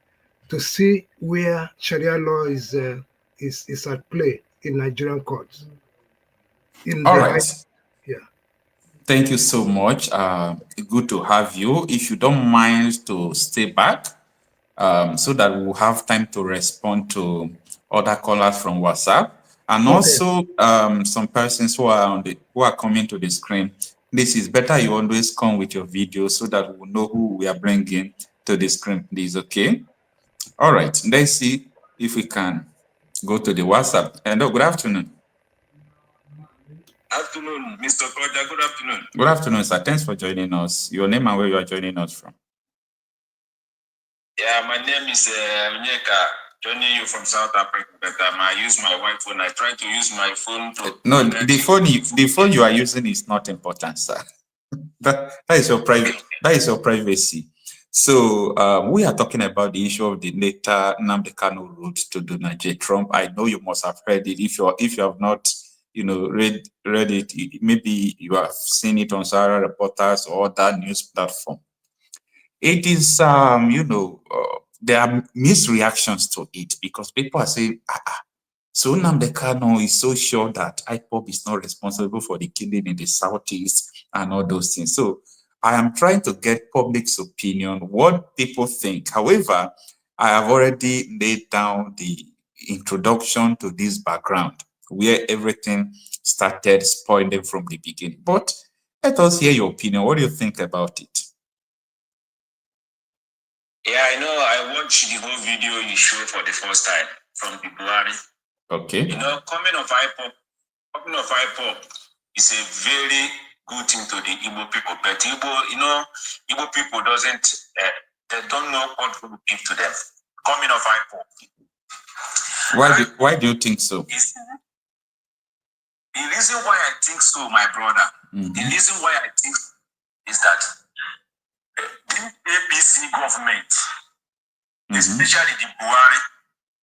S6: to see where Sharia law is at play in Nigerian courts.
S1: All right.
S6: Yeah.
S1: Thank you so much. Good to have you. If you don't mind to stay back, so that we'll have time to respond to other callers from WhatsApp, and also some persons who are who are coming to the screen. This is better. You always come with your video so that we'll know who we are bringing to the screen. Please, okay? All right. Let's see if we can go to the WhatsApp. Hello. Good afternoon.
S9: Afternoon, Mr. Koja. Good afternoon.
S1: Good afternoon, sir. Thanks for joining us. Your name and where you are joining us from?
S9: Yeah, my name is Nyeka, joining you from South Africa, but I use my white phone. I try to use my phone to...
S1: No, the phone you are using is not important, sir. That is your private. That is your privacy. So we are talking about the issue of the later Nnamdi Kanu route to Donald J. Trump. I know you must have heard it. If you have not, read it, maybe you have seen it on Sowore Reporters or that news platform. It is, there are mixed reactions to it because people are saying, so Nnamdi Kanu is so sure that IPOB is not responsible for the killing in the Southeast and all those things. So I am trying to get public's opinion, what people think. However, I have already laid down the introduction to this background where everything started spoiling from the beginning. But let us hear your opinion. What do you think about it?
S9: Yeah, I know. I watched the whole video you showed for the first time from the Buhari.
S1: Okay.
S9: Coming of IPOB is a very good thing to the Igbo people. But Igbo people they don't know what to give to them. Coming of IPOB.
S1: Why do you think so?
S9: The reason why I think so, my brother, the reason why I think is that the APC government, especially the Buhari,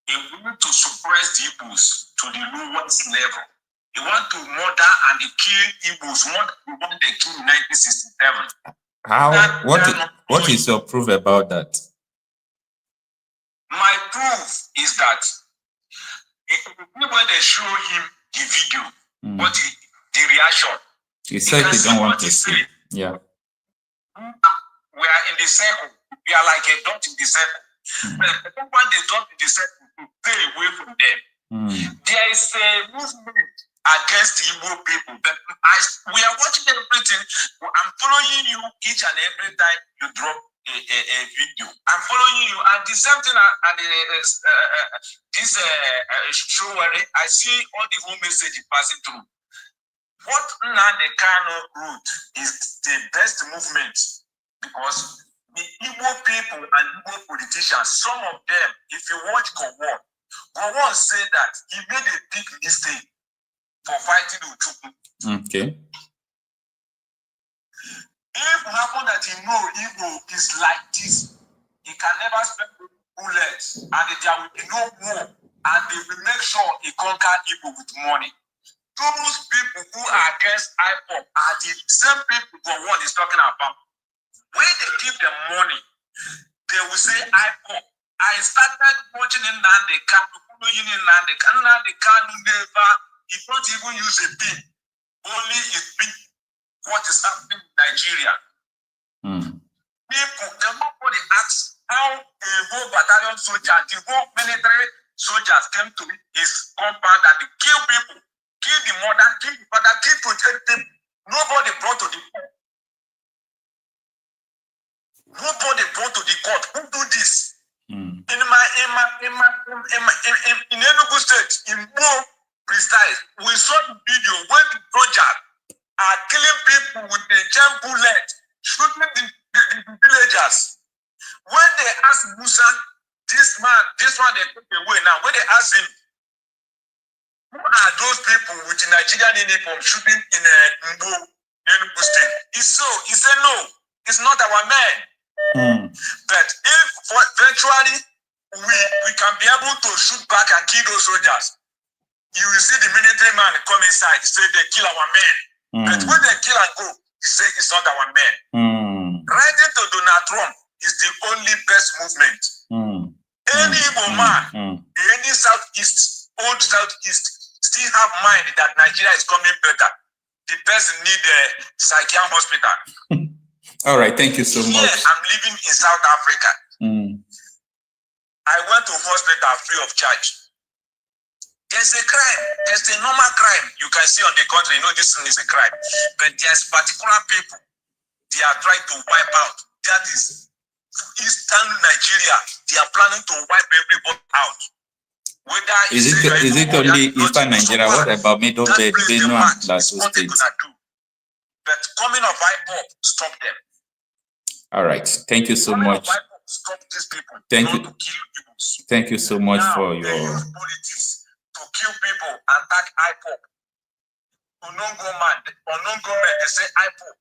S9: they want to suppress the Igbos to the lowest level. They want to murder and they kill Igbos. What they killed in 1967.
S1: How? What is your proof about that?
S9: My proof is that when they show him the video, what the reaction.
S1: He said he don't want to see. Yeah.
S9: We are in the circle. We are like a dot in the circle. But when they dot in the circle, to stay away from them. There is a movement against the Igbo people. But we are watching everything. I'm following you each and every time you drop a video. I'm following you, and the same thing and this Sowore, I see all the whole message passing through. What Nnamdi Kanu route is the best movement because the Igbo people and Igbo politicians, some of them, if you watch Gowon said that he made a big mistake for fighting Ojukwu.
S1: Okay.
S9: If it happened that he know Igbo is like this, he can never spend bullets and there will be no war and they will make sure he conquer Igbo with money. Those people who are against IPOB are the same people Gowon is talking about. When they give them money, they will say IPOB. I started watching Nnamdi Kanu, following Nnamdi Kanu. Nnamdi Kanu never, he don't even use a pin. Only it beat what is happening in Nigeria. People, nobody asks how a whole battalion soldier, the whole military soldiers came to his compound and they kill people. Kill the mother, kill the father, kill protect people. Nobody brought to the court. Nobody brought to the court. Who do this? In Enugu State, in more precise, we saw the video when the soldiers are killing people with the jam bullet, shooting the villagers. When they ask Musa, this one they took away now. When they ask him, who are those people with the Nigerian uniform shooting in Enugu State? He said, no, it's not our men. But if eventually we can be able to shoot back and kill those soldiers, you will see the military man come inside, say they kill our men. But when they kill and go, he say it's not our men. Writing to Donald Trump is the only best movement. Any Igbo man, any Southeast, old Southeast, still have mind that Nigeria is coming better. the person need a psychiatric hospital.
S1: All right, thank you so much.
S9: I'm living in South Africa. I went to hospital free of charge. There's a crime. There's a normal crime you can see on the country. You know this thing is a crime. But there's particular people they are trying to wipe out. That is Eastern Nigeria. They are planning to wipe everybody out. Whether
S1: is it only Eastern Nigeria? What about Middle Belt, Benue, and Plateau State?
S9: But coming of IPOP, stop them.
S1: All right. Thank you so much.
S9: Stop these people.
S1: Thank you.
S9: To kill people.
S1: Thank you so much
S9: now,
S1: for
S9: they
S1: your.
S9: use politics to kill people and attack IPOP. Unongo man, they say IPOP.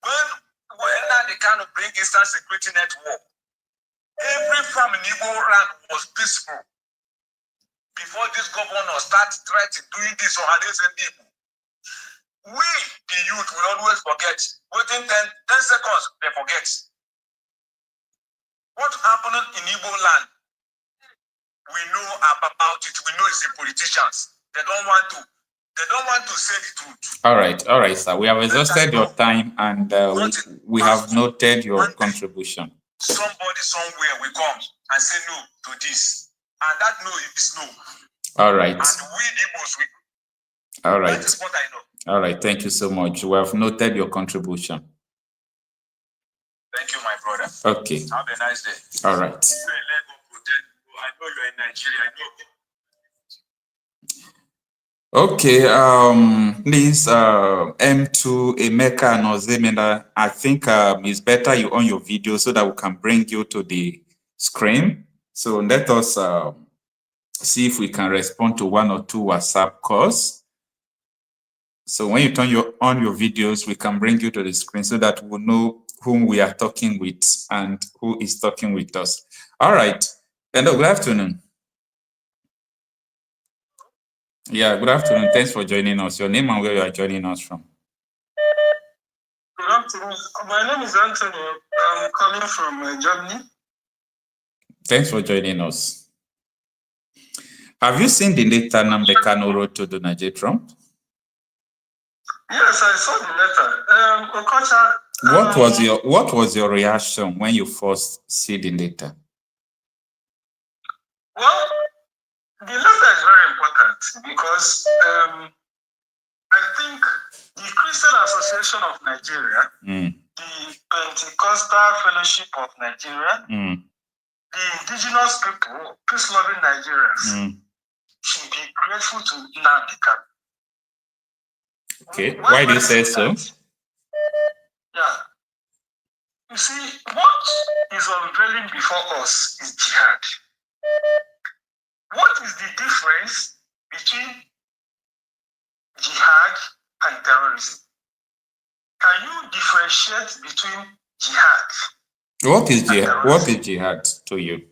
S9: When Nnamdi Kanu bring Eastern Security Network, every farm in Igbo land was peaceful. Before this governor starts threatening doing this or this and people. We, the youth, will always forget. Within 10 seconds, they forget. What happened in Igbo land? We know about it. We know it's the politicians. They don't want to say the truth.
S1: All right, sir. We have exhausted your time, and we have noted your contribution.
S9: Somebody somewhere will come and say no to this, and that no is no.
S1: All right.
S9: And we Igbos,
S1: all right.
S9: That is what I know.
S1: All right. Thank you so much. We have noted your contribution.
S9: Thank you, my brother.
S1: Okay.
S9: Have a nice day.
S1: All right.
S9: I know you're in Nigeria.
S1: Okay, please, M2 Emeka and Ozemena, I think it's better you on your video so that we can bring you to the screen. So let us see if we can respond to one or two WhatsApp calls. So when you turn on your videos, we can bring you to the screen so that we'll know whom we are talking with and who is talking with us. All right. Hello, good afternoon. Yeah, good afternoon. Thanks for joining us. Your name and where you are joining us from?
S11: Good afternoon. My name is Anthony. I'm calling from Germany.
S1: Thanks for joining us. Have you seen the letter Nnamdi Kanu wrote to Donald J. Trump?
S11: Yes, I saw the letter. Okocha.
S1: What was your reaction when you first see the letter?
S11: Well, the letter is very important because I think the Christian Association of Nigeria, the Pentecostal Fellowship of Nigeria, the indigenous people, peace-loving Nigerians, should be grateful to Nnamdi Kanu.
S1: Okay, why do you say so?
S11: Yeah. You see, what is unveiling before us is jihad. What is the difference between jihad and terrorism? Can you differentiate between jihad?
S1: What is jihad? What is jihad to you?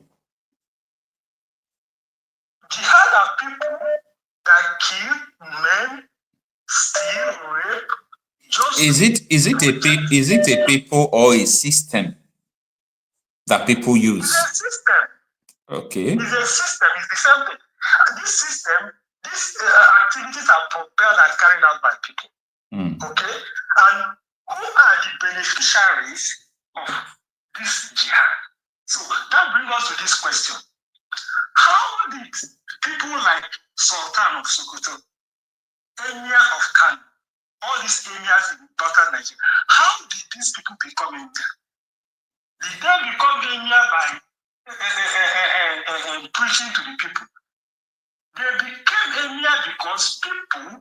S11: Jihad are people that kill, maim, steal, rape.
S1: Is it a people or a system that people use?
S11: It's a system.
S1: Okay.
S11: It's a system. It's the same thing. This system, these activities are propelled and carried out by people. Okay? And who are the beneficiaries of this jihad? So that brings us to this question. How did people like Sultan of Sokoto, Emir of Kano, all these emirs in northern Nigeria, how did these people become Emir? Did they become Emir by preaching to the people? They became Emir because people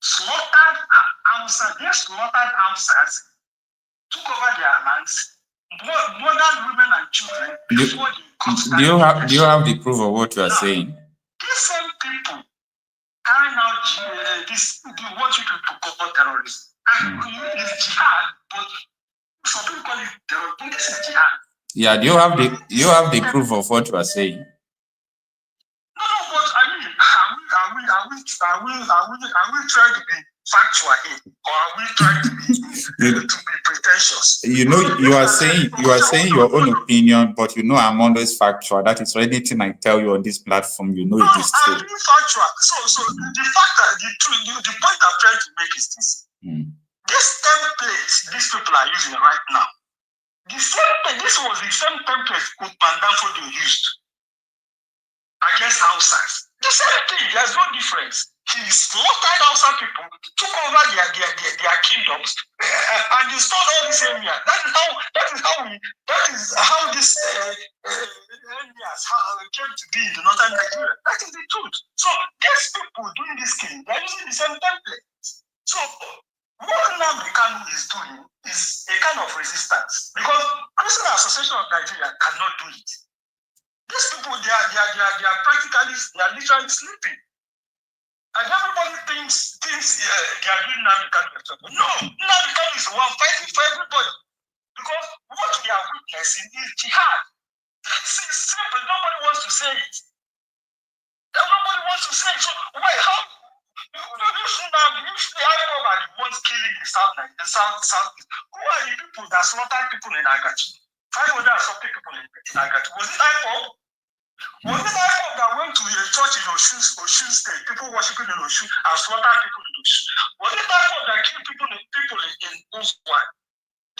S11: slaughtered Hausas. They slaughtered Hausas, took over their lands, murdered women and children before
S1: do you have the proof of what you are saying?
S11: These same people carrying out what you people call terrorism. And it's jihad, but some people call it terrorism, but this is jihad.
S1: Yeah, do you have the proof of what you are saying?
S11: No, but I mean, are we trying to be factual here, or are we trying to be pretentious?
S1: You know, you are saying your own opinion, but you know I'm always factual. That is why anything I tell you on this platform, you know it is true.
S11: I'm being factual. So the fact that the point I'm trying to make are using right now. The same thing, this was the same template Bandafo used against Hausas. The same thing, there's no difference. He slaughtered Hausa people, took over their kingdoms, and destroyed all these areas. That is how this areas came to be in the northern Nigeria. That is the truth. So these people doing this thing, they're using the same template. So what Nnamdi Kanu is doing is a kind of resistance, because Christian Association of Nigeria cannot do it. These people, they are practically, they are literally sleeping. And everybody thinks they are doing Nnamdi Kanu. No, Nnamdi Kanu is the one fighting for everybody. Because what we are witnessing is jihad. It's simple. Nobody wants to say it. Nobody wants to say it. So why? How? If the IPOB are the ones killing the south, who are the people that slaughtered people in Agati? 500 and something people in Agati. Was it IPOB? Was it IPOB that went to a church in Osun State, people worshiping in Osun, and slaughtered people in Osun? Was it IPOB that killed people in Osun?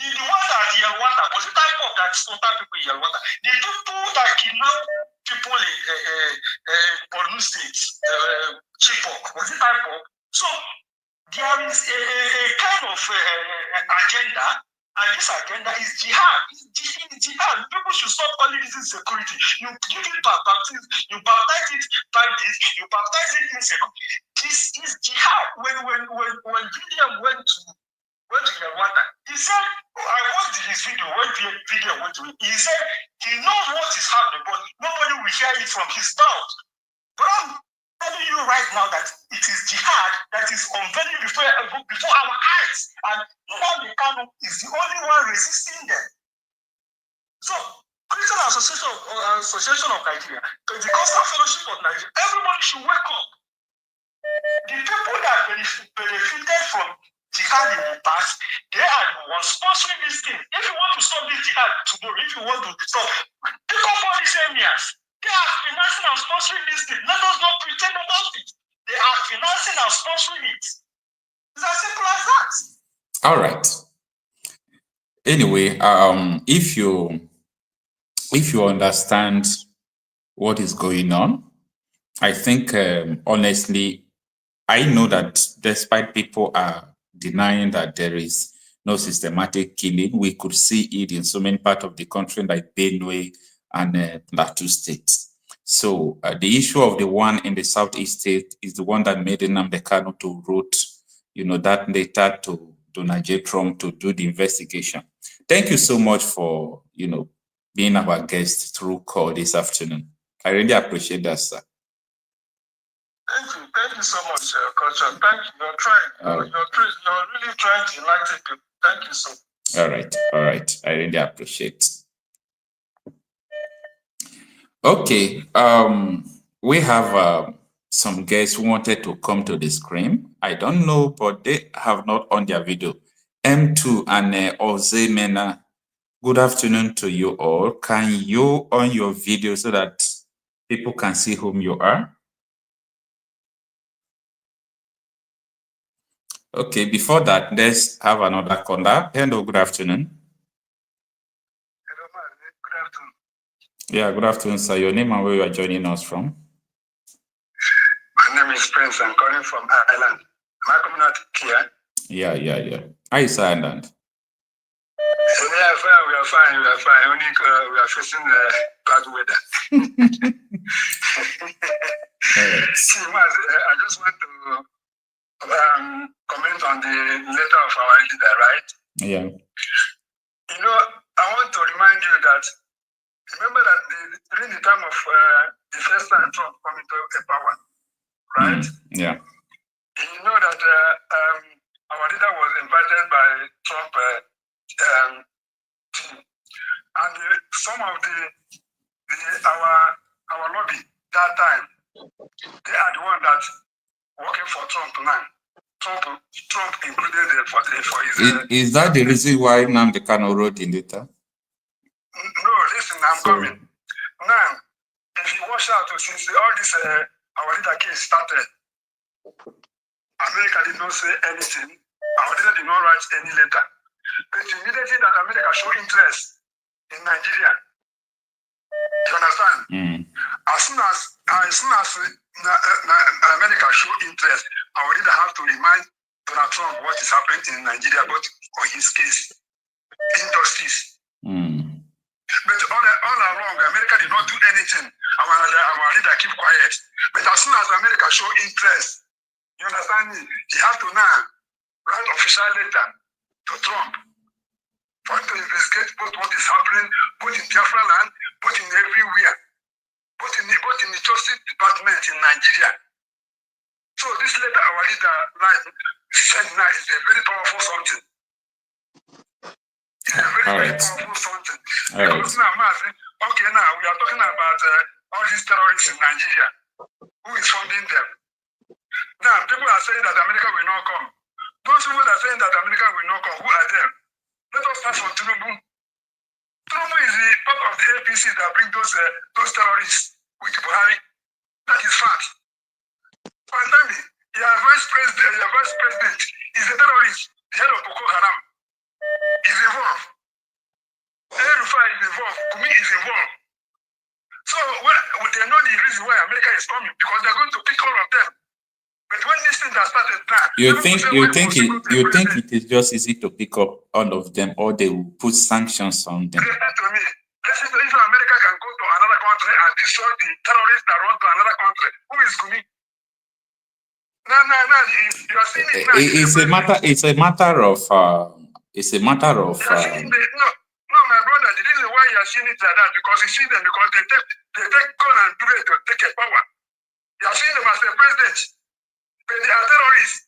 S11: The ones at Yelwata, was it IPOB that slaughtered people in Yelwata? The people that kidnapped people in Borno State, Chibok, was it IPOB? So there is a kind of agenda, and this agenda is jihad. It's jihad. People should stop calling this insecurity. You give it baptism, you baptize it by this, you baptize it insecurity. This is jihad. When Gideon went to Yelwata, he said, I watched his video, when video went to him, he said he knows what is happening, but nobody will hear it from his mouth. But I'm telling you right now that it is jihad that is unveiling before our eyes, and Nnamdi Kanu is the only one resisting them. So, Christian Association of Nigeria, the Gospel Fellowship of Nigeria, everybody should wake up. The people that benefited from jihad in the past, they are the ones sponsoring this thing. If you want to stop this jihad tomorrow, if you want to stop, pick up all these areas. They are financing and sponsoring this thing. Let us not pretend about it. They are financing and sponsoring it. It's as simple as that.
S1: All right. Anyway, if you understand what is going on, I think honestly, I know that despite people are denying that there is no systematic killing, we could see it in so many parts of the country like Benue and Plateau states. So the issue of the one in the southeast state is the one that made Nnamdi Kanu to wrote, that letter to Donald J. Trump to do the investigation. Thank you so much for, being our guest through call this afternoon. I really appreciate that, sir.
S11: Thank you so much, Coach. Thank you. You're trying. You're really trying to enlighten people. Thank you so much.
S1: All right. I really appreciate. Okay. We have some guests who wanted to come to the screen. I don't know, but they have not on their video. M2 and Oze Mena. Good afternoon to you all. Can you on your video so that people can see whom you are? Okay, before that, let's have another caller. Hello, good afternoon.
S11: Hello, good afternoon.
S1: Yeah, good afternoon, sir. Your name and where you are joining us from?
S11: My name is Prince. I'm calling from Ireland. Am I coming out clear?
S1: Yeah. How is Ireland?
S11: Yeah, we are fine. Only we are facing bad weather. See, I just want to comment on the letter of our leader, right?
S1: Yeah.
S11: I want to remind you that, remember that during the time of the first time Trump coming to power, right?
S1: Yeah.
S11: You know that our leader was invited by Trump team, and some of our lobby that time, they are the one that working for Trump now. Trump included for his.
S1: Is that the reason why Nnamdi Kanu wrote the letter?
S11: No, listen, I'm coming. Now, if you watch out, since all this our leader case started, America did not say anything. Our leader did not write any letter. But immediately that America show interest in Nigeria, you understand? As soon as America show interest, I already have to remind Donald Trump what is happening in Nigeria, but on his case, injustice. But all along, America did not do anything. Our leader keep quiet. But as soon as America show interest, you understand me? He have to now write official letter to Trump for him to investigate both what is happening, both in Biafra land, both in everywhere, both in the Justice Department in Nigeria. So this letter our leader said now is a very powerful something. It's a very powerful something. Because now, okay, now we are talking about all these terrorists in Nigeria. Who is funding them? Now, people are saying that America will not come. Those people that are saying that America will not come, who are them? Let us start from Tinubu. Tinubu is the part of the APC that bring those terrorists with Buhari. That is fact. Finally, your vice president is a terrorist, the head of Boko Haram. Is involved. El-Rufai is involved. Kumi is involved. So they know the reason why America is coming, because they're going to pick all of them. But when this thing has started now,
S1: you think it is just easy to pick up all of them, or they will put sanctions on them?
S11: Listen to me. Listen to, if America can go to another country and destroy the terrorists that run to another country, who is Kumi? No, you are seeing it now.
S1: It's a matter of.
S11: No, my brother, the reason why you are seeing it like that, because you see them, because they take gun and bullet to take a power. You are seeing them as a president, but they are terrorists.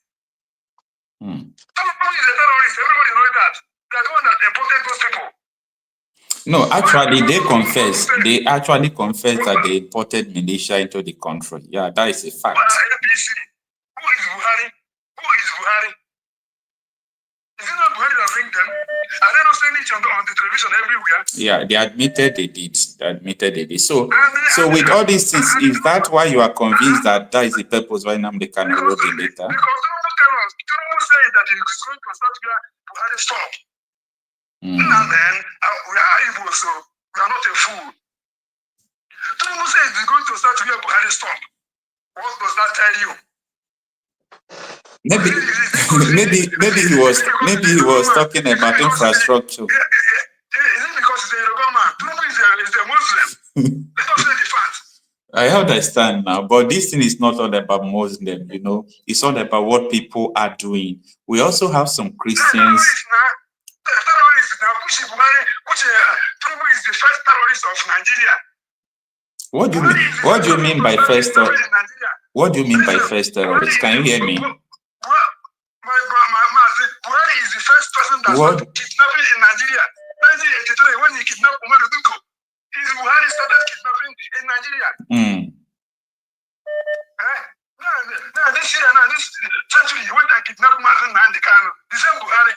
S11: Somebody is a terrorist, everybody knows that. They are the one that imported those people.
S1: No, actually, they actually confess that they imported militia into the country. Yeah, that is a fact.
S11: APC. Who is Buhari? Who is Buhari? Is it not Buhari that bring them? Are they not saying it on the television everywhere?
S1: Yeah, they admitted they did. So with all these things, is that why you are convinced that that is the purpose why Nnamdi Kanu wrote the letter?
S11: Because Tinubu said that he is going to start where Buhari stopped. Now then, we are able, so we are not a fool. Tinubu said he's going to start where Buhari stopped. What does that tell you?
S1: Maybe he was talking about infrastructure.
S11: Is it because he's a Yoruba man? Tinubu is a Muslim. Let us say the fact.
S1: I understand now, but this thing is not all about Muslim, you know. It's all about what people are doing. We also have some Christians.
S11: Terrorists now, Tinubu is the first terrorist of Nigeria.
S1: What do you mean by first terrorist? What do you mean by first terrorist? Can you hear me?
S11: Buhari is the first person that started kidnapping in Nigeria. 1983, when he kidnapped Umaru Duko, Buhari started kidnapping in Nigeria. Now this year, this century, he went and kidnapped Nnamdi Kanu. The same Buhari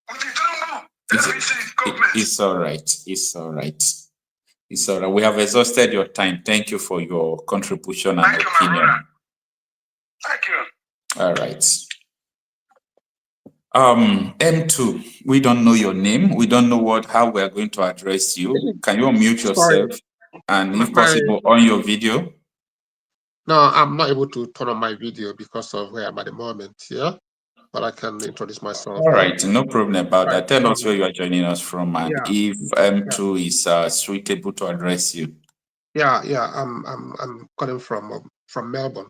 S11: with the Tinubu.
S1: It's all right. It's all right. We have exhausted your time. Thank you for your contribution and opinion.
S11: Thank you.
S1: All right. M2, we don't know your name. We don't know how we are going to address you. Can you unmute yourself and, if possible, on your video?
S12: No, I'm not able to turn on my video because of where I'm at the moment. Yeah, but I can introduce myself.
S1: All right, no problem about that. Tell us where you are joining us from, and if M2 is suitable to address you.
S12: Yeah, I'm calling from Melbourne.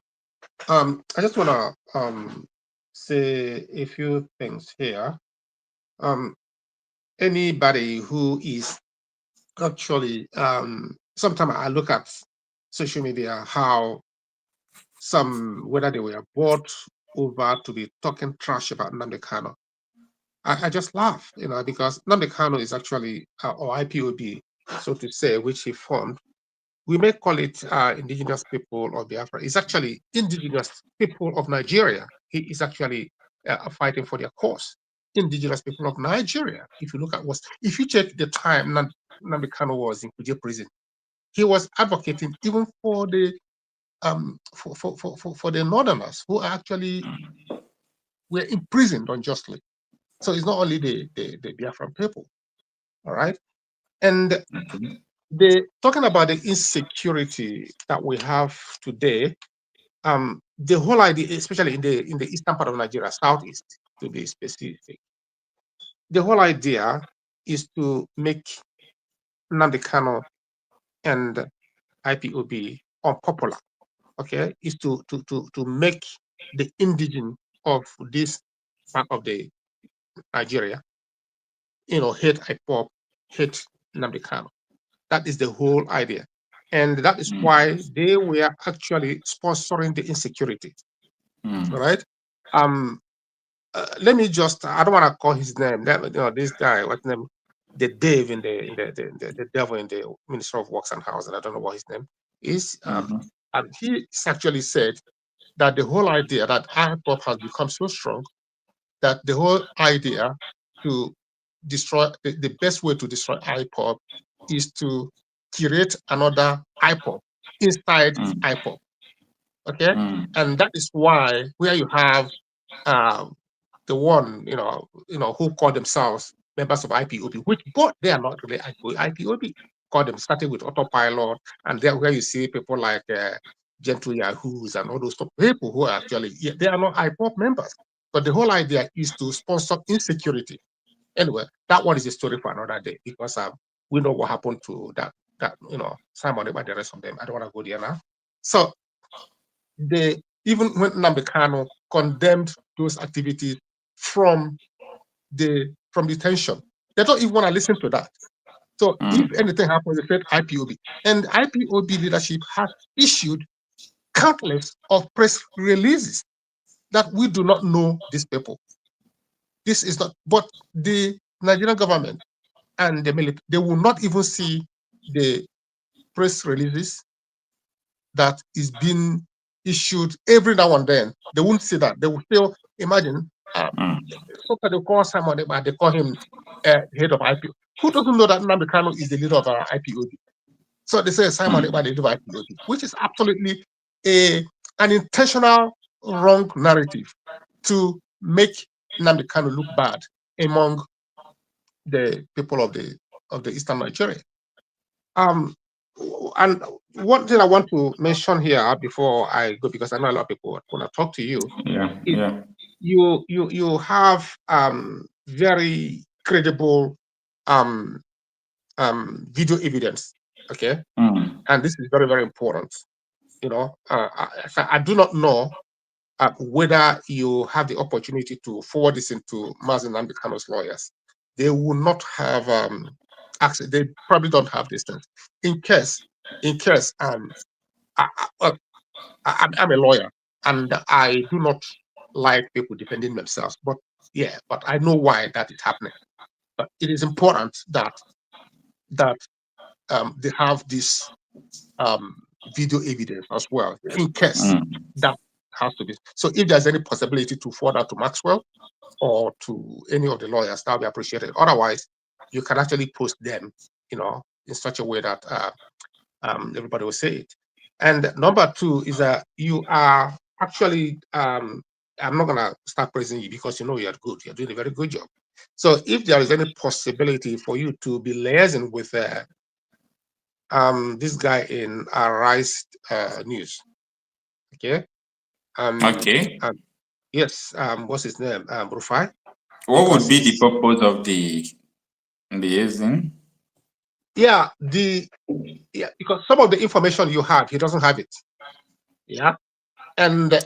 S12: I just wanna say a few things here. Anybody who is actually sometimes I look at social media how whether they were bought over to be talking trash about Nnamdi Kanu. I just laugh, because Nnamdi Kanu is actually or IPOB, so to say, which he formed. We may call it indigenous people of Biafra. It's actually indigenous people of Nigeria. He is actually fighting for their cause. Indigenous people of Nigeria. If you look at if you check the time Nnamdi Kanu was in Kuje prison, he was advocating even for the for the Northerners who actually were imprisoned unjustly. So it's not only the Biafran people, all right? And talking about the insecurity that we have today, the whole idea, especially in the eastern part of Nigeria, southeast to be specific, the whole idea is to make Nnamdi Kanu and IPOB unpopular. Okay, is to make the indigenous of this part of the Nigeria, hate IPOB, hate Nnamdi Kanu. That is the whole idea. And that is why they were actually sponsoring the insecurity. All right. Let me just, I don't want to call his name. This guy, what's name? The Dave in the devil in the Ministry of Works and Housing. I don't know what his name is. And he actually said that the whole idea that IPOB has become so strong that the whole idea to destroy, the best way to destroy IPOB is to create another IPOB inside IPOB. Okay, and that is why where you have the one who call themselves members of IPOB, which but they are not really IPOB. Call them starting with autopilot, and there where you see people like Gentle Yahoos and all those people who are actually they are not IPOB members. But the whole idea is to sponsor insecurity. Anyway, that one is a story for another day because we know what happened to that Simon and the rest of them. I don't want to go there now. So even when Nnamdi Kanu condemned those activities from detention, they don't even want to listen to that. So if anything happens, they said IPOB. And IPOB leadership has issued countless of press releases that we do not know these people. This is not, but the Nigerian government and the military, they will not even see the press releases that is being issued every now and then. They won't see that. They will still imagine. Sometimes they call someone, they call him head of IPO. Who doesn't know that Nnamdi Kanu is the leader of IPOB? So they say Simon Ekpa, the leader of IPOB, which is absolutely an intentional wrong narrative to make Nnamdi Kanu look bad among the people of the Eastern Nigeria. And one thing I want to mention here before I go, because I know a lot of people want to talk to you. You have very credible video evidence, okay? And this is very, very important. I do not know whether you have the opportunity to forward this into Mazi Nnamdi Kanu's lawyers. They will not have access. They probably don't have this thing. In case, I'm a lawyer and I do not like people defending themselves, but I know why that is happening. But it is important that they have this video evidence as well, in case that has to be. So if there's any possibility to forward that to Maxwell or to any of the lawyers, that would be appreciated. Otherwise, you can actually post them, in such a way that everybody will see it. And number two is that you are actually, I'm not going to start praising you because you're good. You're doing a very good job. So if there is any possibility for you to be liaising with this guy in Arise News, okay? Yes, what's his name? Rufai.
S1: What would be the purpose of the liaison?
S12: Yeah, because some of the information you have, he doesn't have it. Yeah, and
S1: do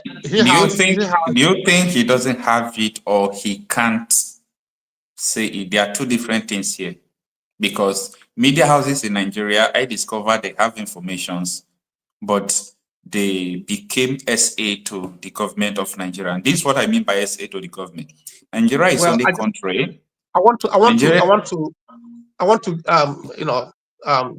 S1: you think he doesn't have it, or he can't say it? There are two different things here, because media houses in Nigeria, I discovered they have informations, but they became SA to the government of Nigeria. And this is what I mean by SA to the government. Nigeria is only country.
S12: I want to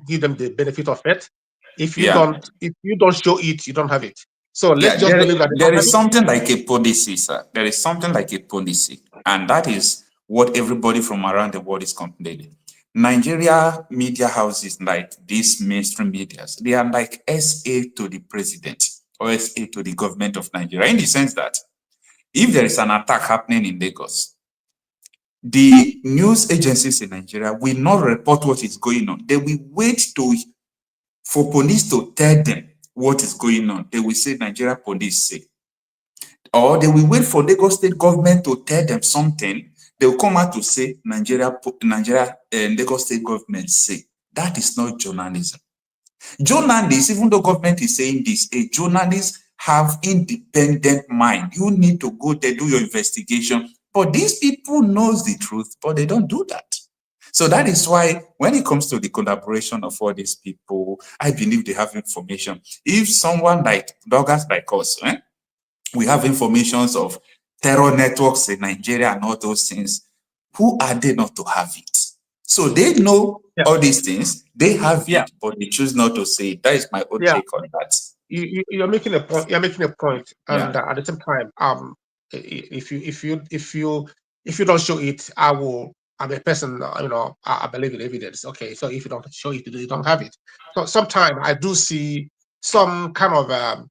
S12: give them the benefit of it. If you don't show it, you don't have it. So let's just believe that
S1: there is something like a policy, sir. There is something like a policy, and that is what everybody from around the world is complaining. Nigeria media houses, like these mainstream medias, they are like SA to the president or SA to the government of Nigeria, in the sense that if there is an attack happening in Lagos, the news agencies in Nigeria will not report what is going on. They will wait for police to tell them what is going on. They will say Nigeria police say. Or they will wait for Lagos state government to tell them something. They will come out to say Lagos state government say. That is not journalism. Journalists, even though government is saying this, a journalist have independent mind. You need to go there, do your investigation. But these people knows the truth, but they don't do that. So that is why when it comes to the collaboration of all these people, I believe they have information. If someone like bloggers like us, we have informations of terror networks in Nigeria and all those things, who are they not to have it? So they know all these things, they have it, but they choose not to say it. That is my own take on that.
S12: You're making a point. You're making a point, and at the same time, if you don't show it, I'm a person, I believe in evidence. Okay, so if you don't show it, you don't have it. So sometimes I do see some kind of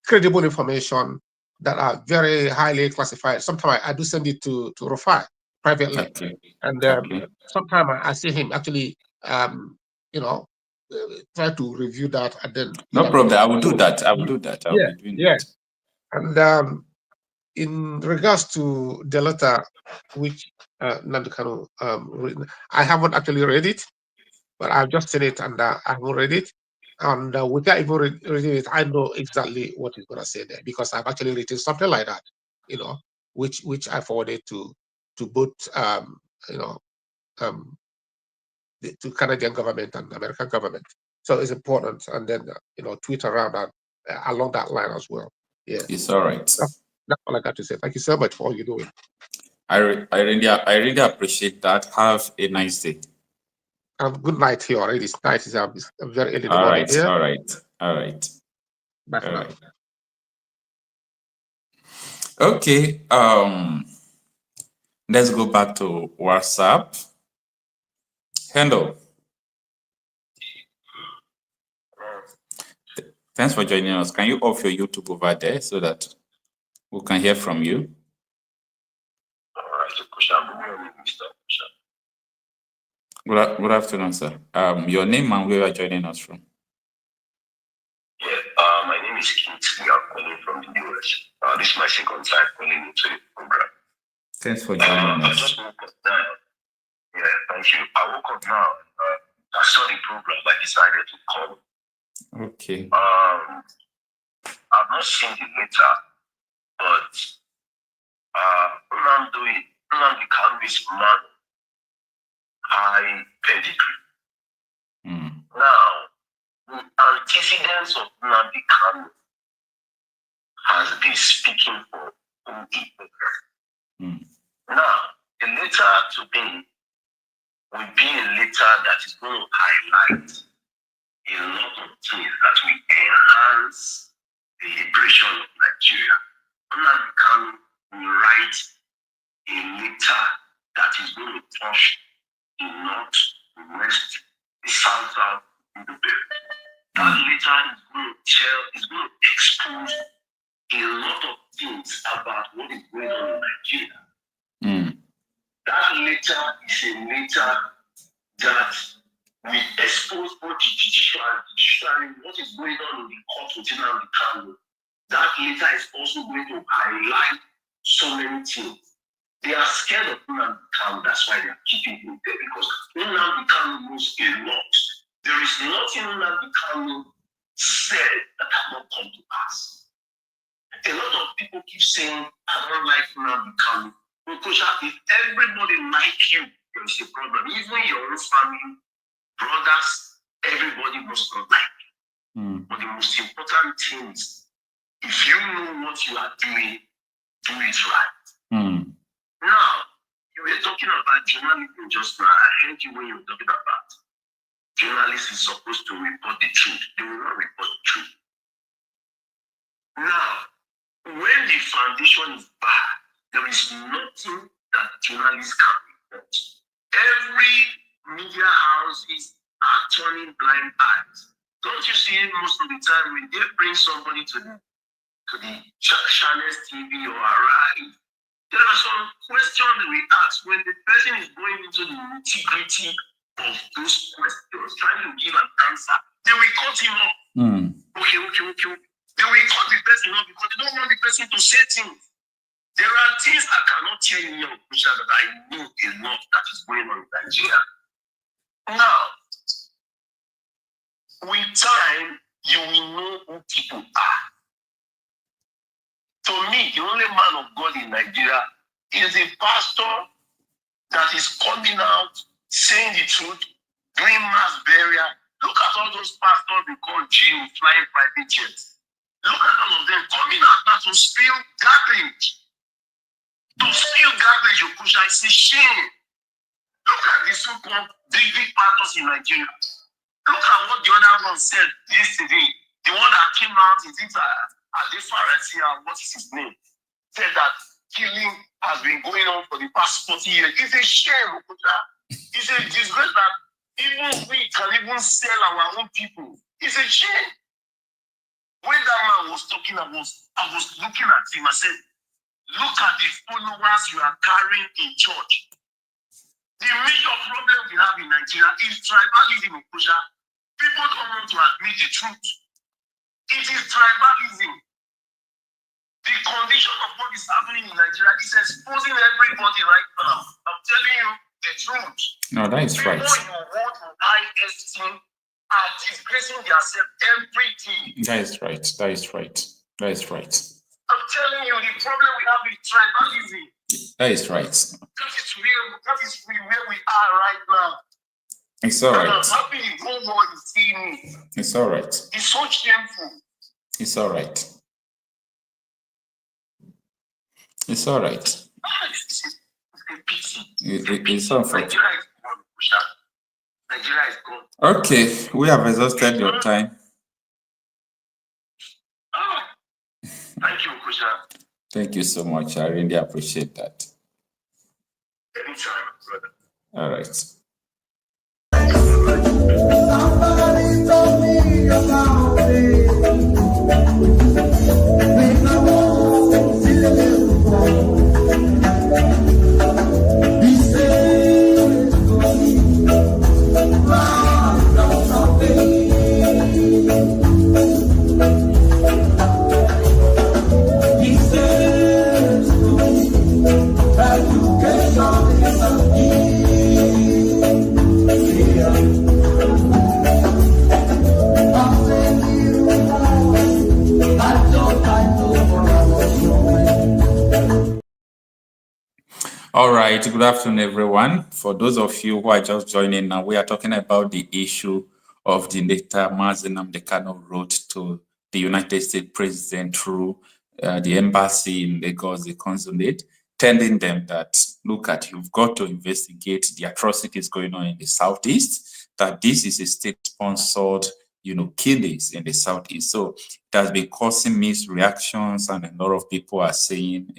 S12: credible information that are very highly classified. Sometimes I do send it to Rufai privately, and sometimes I see him actually, try to review that, and then
S1: no problem. I will do that. I will do that. I'll be doing that.
S12: And in regards to the letter which Nnamdi Kanu written, I haven't actually read it, but I've just seen it and I haven't read it. And without even reading it, I know exactly what he's gonna say there because I've actually written something like that, which I forwarded to both to Canadian government and American government. So it's important, and then tweet around and along that line as well. Yeah,
S1: it's all right.
S12: That's all I got to say. Thank you so much for all you're doing.
S1: I really appreciate that. Have a nice day.
S12: Good night here already. Night is very early in the
S1: all
S12: morning
S1: right,
S12: here.
S1: All right.
S12: Bye for now.
S1: Okay. Let's go back to WhatsApp. Hello. Thanks for joining us. Can you off your YouTube over there so that we can hear from you? Good afternoon, sir. Your name and where you are joining us from?
S13: My name is Kingsley. I'm calling from the US. This is my second time calling into the program.
S1: Thanks for joining us.
S13: I just woke up now. Yeah, thank you. I woke up now. I saw the program. I decided to call.
S1: Okay.
S13: I've not seen the letter, but Nnamdi Kanu is man high pedigree. Now, the antecedents of Nnamdi Kanu has been speaking for Now, the letter today will be a letter that is going to highlight a lot of things that will enhance the liberation of Nigeria. Nnamdi Kanu will write a letter that is going to touch the north, the west, the south, and the belt. That letter is going to expose a lot of things about what is going on in Nigeria. That letter is a letter that will expose all the judiciary, what is going on in the court with Nnamdi Kanu. That letter is also going to highlight so many things. They are scared of Nnamdi Kanu, that's why they are keeping him there, because Nnamdi Kanu knows a lot. There is nothing Nnamdi Kanu said that has not come to pass. A lot of people keep saying, I don't like Nnamdi Kanu. Because if everybody like you, there is a problem. Even your own family, brothers, everybody must not like you. But the most important thing is, if you know what you are doing, do it right. Now, you were talking about journalism just now. I heard you when you were talking about journalists is supposed to report the truth. They will not report the truth. Now, when the foundation is bad, there is nothing that journalists can report. Every media houses are turning blind eyes. Don't you see most of the time when they bring somebody to the Channels TV or Arise, There are some questions we ask when the person is going into the nitty-gritty of those questions, trying to give an answer. They will cut him off. Okay. They will cut the person off because they don't want the person to say things. There are things I cannot tell you, that I know enough that is going on in Nigeria. Now, with time, you will know who people are. To me, the only man of God in Nigeria is a pastor that is coming out, saying the truth, doing mass burial. Look at all those pastors they call Jews flying private jets. Look at all of them coming out now to spill garbage. To spill garbage, Okusha, it's a shame. Look at the so-called big pastors in Nigeria. Look at what the other one said yesterday. The one that came out, is it the Pharisee, what is his name? Said that killing has been going on for the past 40 years. It's a shame, Okusha. It's a disgrace that even we can even sell our own people. It's a shame. When that man was talking, I was looking at him. I said, look at the followers you are carrying in church. The major problem we have in Nigeria is tribalism, Okusha. People don't want to admit the truth. It is tribalism. The condition of what is happening in Nigeria is exposing everybody right now. I'm telling you the truth.
S1: No, that is right.
S13: People you hold in high esteem are disgracing themselves every day.
S1: That is right. That is right. That is right.
S13: I'm telling you, the problem we have is tribalism.
S1: That is right.
S13: That is where we are right now.
S1: It's all right.
S13: And I'm happy the whole world is seeing it.
S1: It's all right.
S13: It's so shameful.
S1: It's all right. It's all right. It's unfortunate.
S13: Nigeria is gone.
S1: Okay, we have exhausted your time.
S13: Thank you, Okusha.
S1: Thank you so much. I really appreciate that.
S13: Anytime, brother.
S1: All right.
S14: Somebody told me about it. He said it's going round the way. He said it's going education is a key. Yeah.
S1: All right, good afternoon, everyone. For those of you who are just joining now, we are talking about the issue of the letter Nnamdi Kanu wrote to the United States President through the embassy in Lagos, the consulate, telling them that, look at, you've got to investigate the atrocities going on in the Southeast, that this is a state-sponsored, killings in the Southeast. So it has been causing mixed reactions, and a lot of people are saying,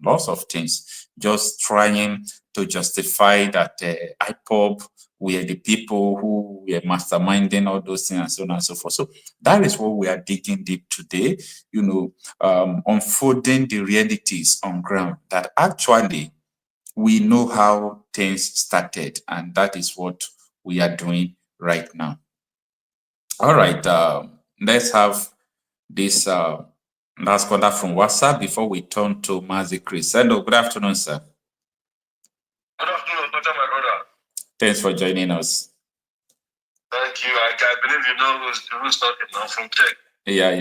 S1: lots of things, just trying to justify that IPOB were the people who were masterminding all those things and so on and so forth. So that is what we are digging deep today, unfolding the realities on ground, that actually we know how things started, and that is what we are doing right now. All right, let's have this last contact from WhatsApp before we turn to Mazi Chris. Hello, good afternoon, sir.
S9: Good afternoon, Dr. my brother.
S1: Thanks for joining us.
S9: Thank you. I believe you know who's talking now from Czech.
S1: Yeah.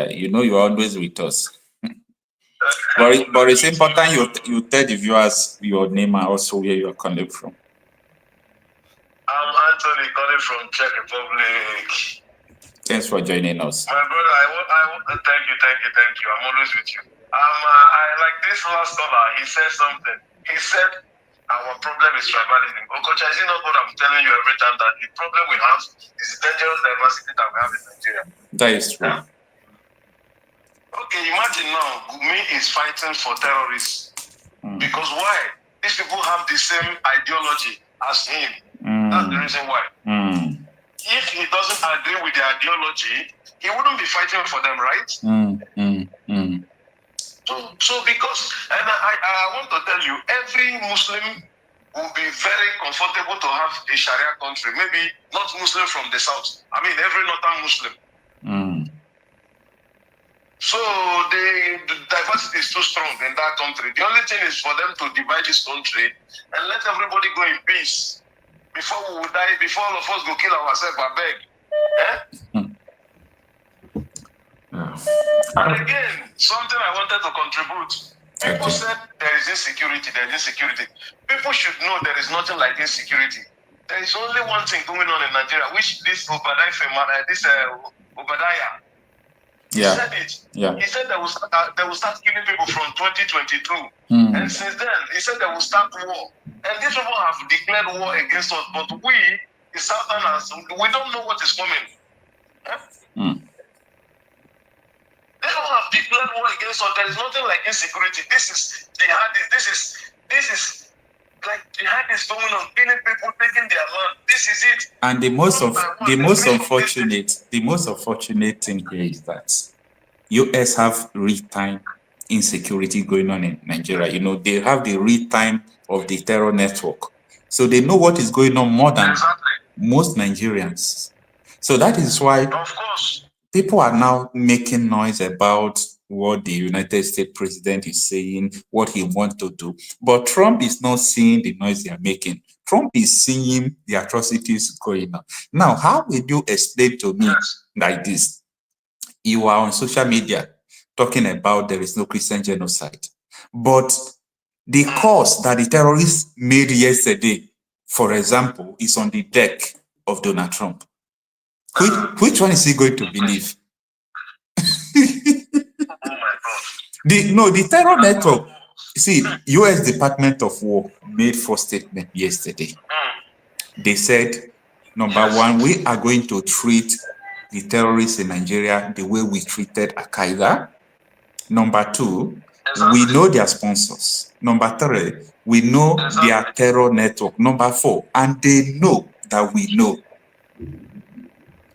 S1: You're always with us. But it's important you tell the viewers your name and also where you are calling from.
S9: I'm Anthony calling from Czech Republic.
S1: Thanks for joining us.
S9: My brother, I want thank you. I'm always with you. I like this last caller. He said something. He said our problem is tribalism. Okocha, is it not what I'm telling you every time, that the problem we have is the dangerous diversity that we have in Nigeria?
S1: That is true.
S9: Okay, imagine now, Gumi is fighting for terrorists. Because why? These people have the same ideology as him. That's the reason why. If he doesn't agree with the ideology, he wouldn't be fighting for them, right? So because, and I want to tell you, every Muslim will be very comfortable to have a Sharia country. Maybe not Muslim from the south. I mean, every northern Muslim. So the diversity is too strong in that country. The only thing is for them to divide this country and let everybody go in peace. Before we will die, before all of us go kill ourselves, I beg. And again, something I wanted to contribute. People said there is insecurity, People should know there is nothing like insecurity. There is only one thing going on in Nigeria, which this Obadiah, he said it.
S1: Yeah.
S9: He said they will start killing people from 2022. And since then, he said they will start war. And these people have declared war against us, but we, the Southerners, we don't know what is coming. They don't have declared war against us. There is nothing like insecurity. This is jihadist. This is like jihadist going on, killing people, taking their land. This is it.
S1: And the most unfortunate thing here is that US have real-time insecurity going on in Nigeria. You know, they have the real-time of the terror network. So they know what is going on more than most Nigerians. So that is why people are now making noise about what the United States president is saying, what he wants to do. But Trump is not seeing the noise they are making. Trump is seeing the atrocities going on. Now, how will you explain to me like this? You are on social media talking about there is no Christian genocide. But the course that the terrorists made yesterday, for example, is on the deck of Donald Trump. Which one is he going to believe? The terror network. See, U.S. Department of War made 4 statements yesterday. They said, number one, we are going to treat the terrorists in Nigeria the way we treated Al-Qaeda. Number 2, we know their sponsors. Number 3, we know their terror network. Number 4, and they know that we know.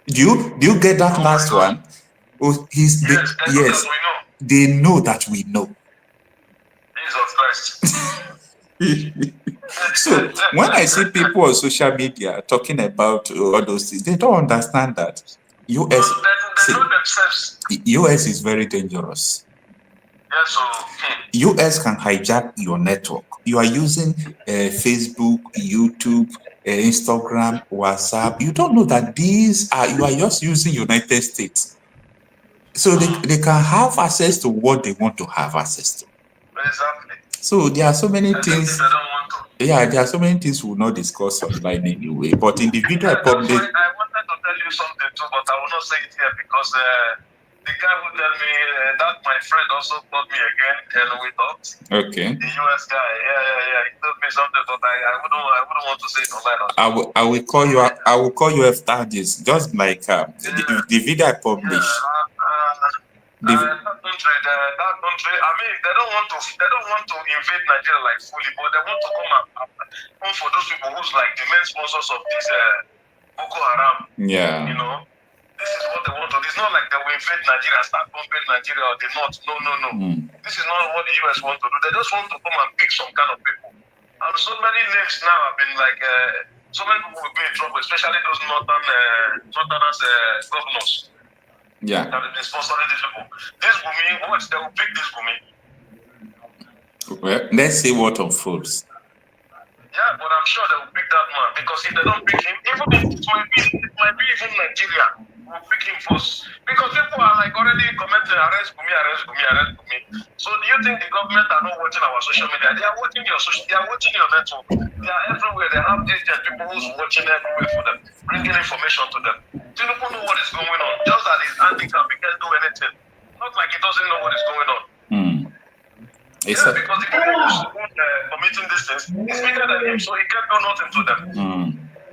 S1: Do you get that last one? Oh, yes, they know that we know. So when I see people on social media talking about all those things, they don't understand that US is very dangerous. US can hijack your network. You are using Facebook, YouTube, Instagram, WhatsApp. You don't know that you are just using United States. So they can have access to what they want to have access to.
S9: Exactly.
S1: So there are so many things. Yeah, there are so many things we'll not discuss online anyway. But in the video I published,
S9: I wanted to tell you something too, but I will not say it here because the guy who tell me that my friend also called me again and we talked.
S1: Okay.
S9: The US guy, yeah. He told me something, but I wouldn't want to say it online.
S1: I will call you. I will call you after this. Just like the video I published.
S9: That country, I mean, they don't want to invade Nigeria like fully, but they want to come for those people who's like the main sponsors of this Boko Haram.
S1: Yeah.
S9: You know, this is what they want to do. It's not like they will invade Nigeria, start bombing Nigeria or the North. No. This is not what the US want to do. They just want to come and pick some kind of people. And so many names now have been like, so many people will be in trouble, especially those northerners governors.
S1: Yeah.
S9: That have been sponsoring these people. This Gumi, what they will pick this Gumi.
S1: Well, let's see what unfolds.
S9: Yeah, but I'm sure they will pick that man because if they don't pick him, even if it might be even Nigeria will pick him first. Because people are like already commenting, arrest Gumi. So do you think the government are not watching our social media? They are watching your network. They are everywhere. They have agents, people who's watching everywhere for them, bringing information to them. People know what is going on. Just that he's handicapped, he can't do anything. Not like he doesn't know what is going on. Because the people who's committing these things is bigger than him, so he can't do nothing to them.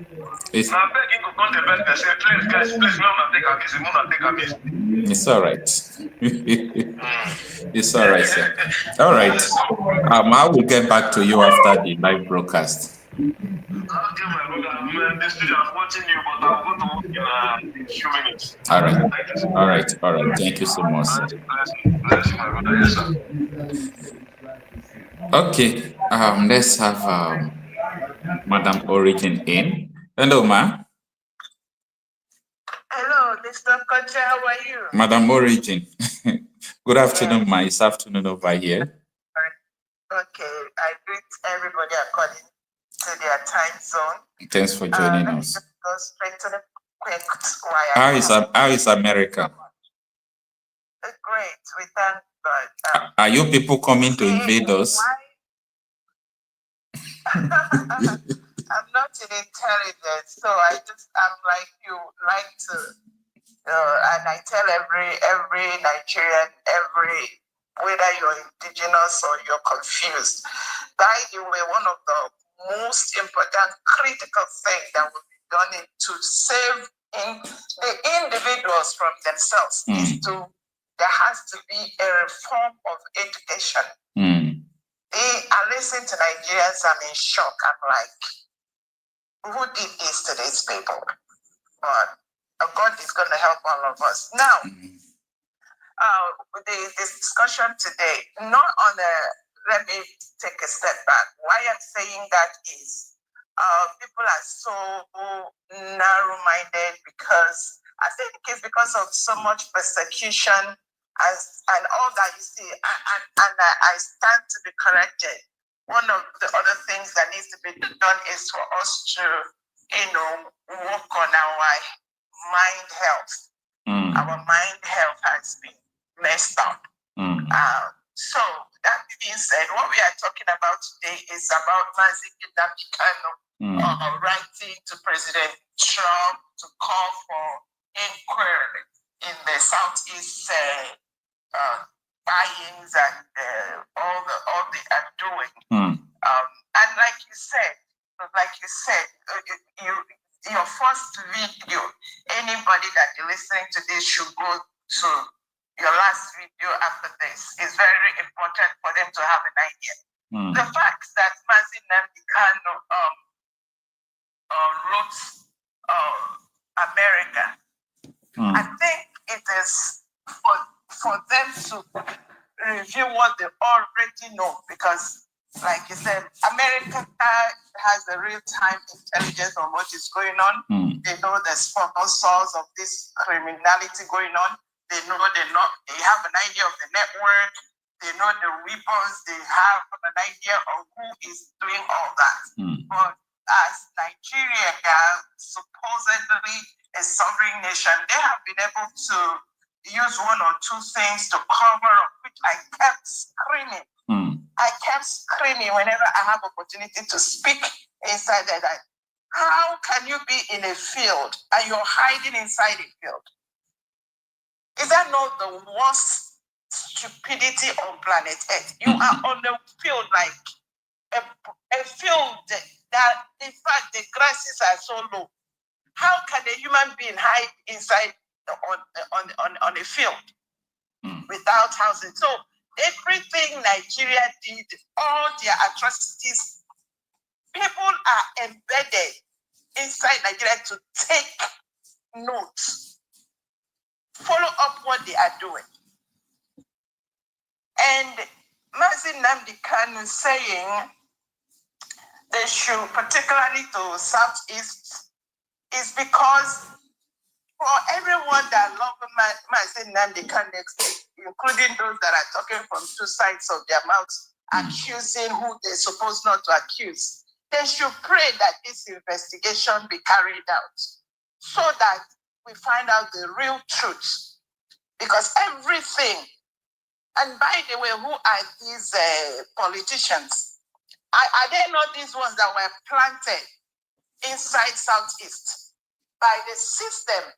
S9: Now I beg him to come to bed and say, please guys, please no take a busy, no take a busy.
S1: It's all right. It's all right, sir. All right. I will get back to you after the live broadcast.
S9: Okay, my brother. I'm in the studio. I'm watching you, but I'll go to work in a few minutes.
S1: All right.
S9: Thank you, sir.
S1: All right. All right. Thank you so much, sir.
S9: Bless you, my brother. Yes, sir.
S1: Okay. Let's have Madam Origin in. Hello, ma.
S15: Hello, Mr. Kocha, how are you?
S1: Madam Origin. Good afternoon, ma. It's afternoon over here.
S15: Okay, I greet everybody according to their time zone.
S1: Thanks for joining us.
S15: Just go straight to the quick wire.
S1: How is America?
S15: Great, we thank God.
S1: Are you people coming to invade us?
S15: I'm not in intelligence, so I'm like you, like to, and I tell every Nigerian, whether you're indigenous or you're confused, by the way, one of the most important critical things that will be done to save the individuals from themselves is there has to be a reform of education. I listen to Nigerians, I'm in shock. I'm like, who did this to these people? But God is going to help all of us. Now, the discussion today, not on a, let me take a step back. Why I'm saying that is people are so narrow-minded because I think it's because of so much persecution and all that you see. And I stand to be corrected. One of the other things that needs to be done is for us to, work on our mind health. Our mind health has been messed up. So that being said, what we are talking about today is about Nnamdi Kanu writing to President Trump to call for inquiry in the Southeast buy-ins and all they are doing. And like you said, your first video, anybody that is listening to this should go to your last video after this. It's very important for them to have an idea. The fact that Nnamdi Kanu wrote America, I think it is for them to review what they already know, because like you said, America has a real-time intelligence on what is going on. They know the sponsors of this criminality going on. They know they have an idea of the network. They know the weapons. They have an idea of who is doing all that. But as Nigeria, supposedly a sovereign nation, they have been able to use one or two things to cover up, which I kept screaming. I kept screaming whenever I have opportunity to speak inside that. How can you be in a field and you're hiding inside a field? Is that not the worst stupidity on planet Earth? You are on the field like a field that, in fact, the grasses are so low. How can a human being hide inside on a field without housing? So everything Nigeria did, all their atrocities, people are embedded inside Nigeria to take notes, follow up what they are doing. And Nnamdi Kanu saying they should, particularly to Southeast, is because for everyone that loves Nnamdi Kanu, including those that are talking from two sides of their mouths, accusing who they're supposed not to accuse, they should pray that this investigation be carried out so that we find out the real truth. Because everything, and by the way, who are these politicians? Are they not these ones that were planted inside Southeast by the system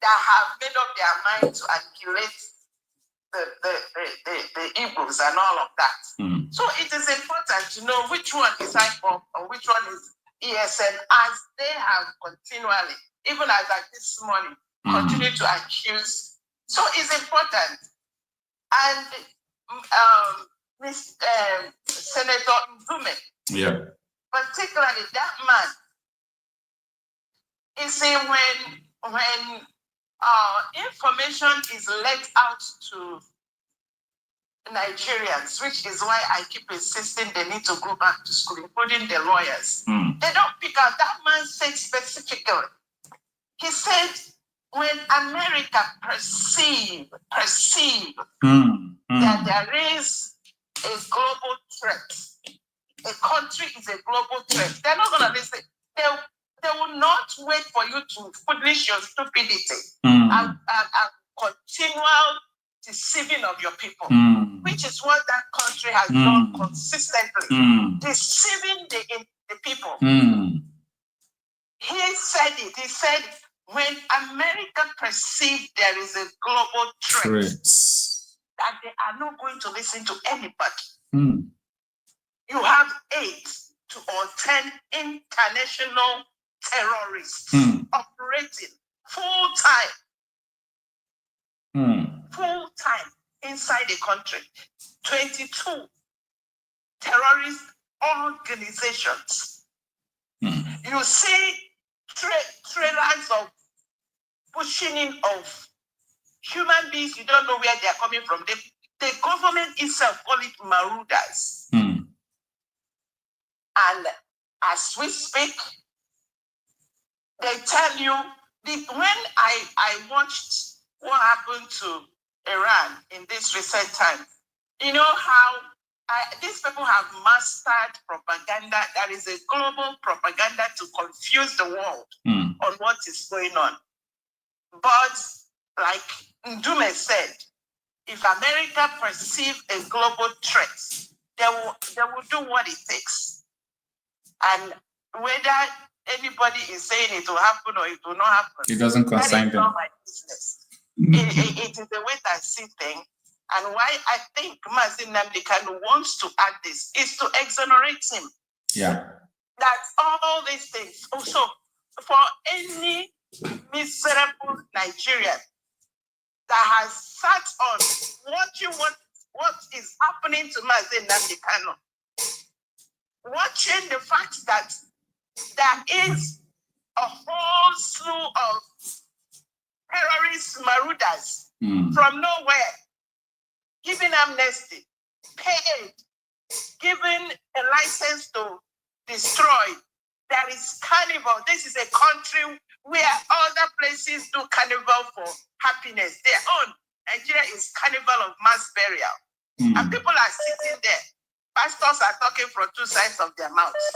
S15: that have made up their mind to annihilate the Igbos and all of that? So it is important to know which one is IPOB or which one is ESN, as they have continually, even as like this morning, continue to accuse. So it's important. And Senator Ndume, particularly that man. You see, when information is let out to Nigerians, which is why I keep insisting they need to go back to school, including the lawyers. They don't pick out. That man said specifically. He said, when America perceive that there is a global threat, a country is a global threat, they're not going to listen. They will not wait for you to finish your stupidity and continual deceiving of your people, which is what that country has done consistently, deceiving the people. He said it. He said, when America perceives there is a global threat, that they are not going to listen to anybody. You have 8 or 10 international terrorists operating full-time inside the country. 22 terrorist organizations. You see trailers of pushing in of human beings, you don't know where they are coming from. The government itself call it marauders. And as we speak, they tell you, when I watched what happened to Iran in this recent time, you know how these people have mastered propaganda. There is a global propaganda to confuse the world on what is going on. But like Ndume said, if America perceives a global threat, they will do what it takes. And whether anybody is saying it will happen or it will not happen,
S1: it doesn't concern them.
S15: Not my business. It is a wait and see thing. And why I think Nnamdi Kanu wants to add this is to exonerate him.
S1: Yeah.
S15: That's all these things. Also, for any miserable Nigerian that has sat on what is happening to Nnamdi Kanu, watching the fact that there is a whole slew of terrorist marauders from nowhere, giving amnesty, paid, giving a license to destroy. There is carnival. This is a country where other places do carnival for happiness. Their own Nigeria is carnival of mass burial. And people are sitting there. Pastors are talking from two sides of their mouths.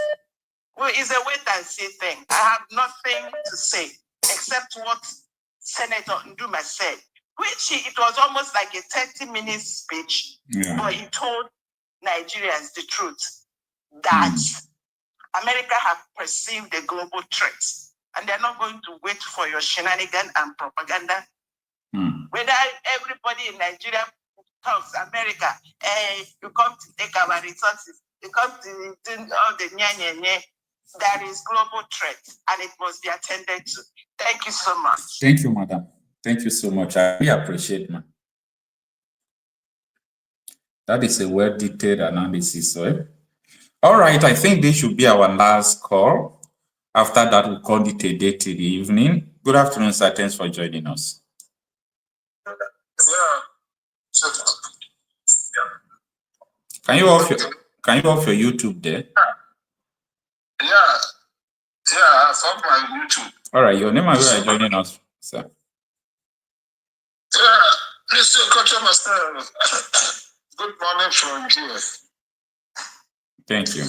S15: Well, it's a wait and see thing. I have nothing to say except what Senator Nduma said, which it was almost like a 30-minute speech, but he told Nigerians the truth that America have perceived the global threat, and they're not going to wait for your shenanigan and propaganda. Whether everybody in Nigeria talks America, you come to take our resources, you come to do all the nye. There is global threat, and it must be attended to. Thank you so much.
S1: Thank you, madam. Thank you so much. I really appreciate it. That is a well-detailed analysis. All right, I think this should be our last call. After that, we'll call it a day till the evening. Good afternoon, sir. Thanks for joining us. Can you off your YouTube there?
S9: Yeah, it's off my YouTube.
S1: All right, your name and where are you joining us, sir?
S9: Yeah, Mr. Kocha, good morning from here.
S1: Thank you.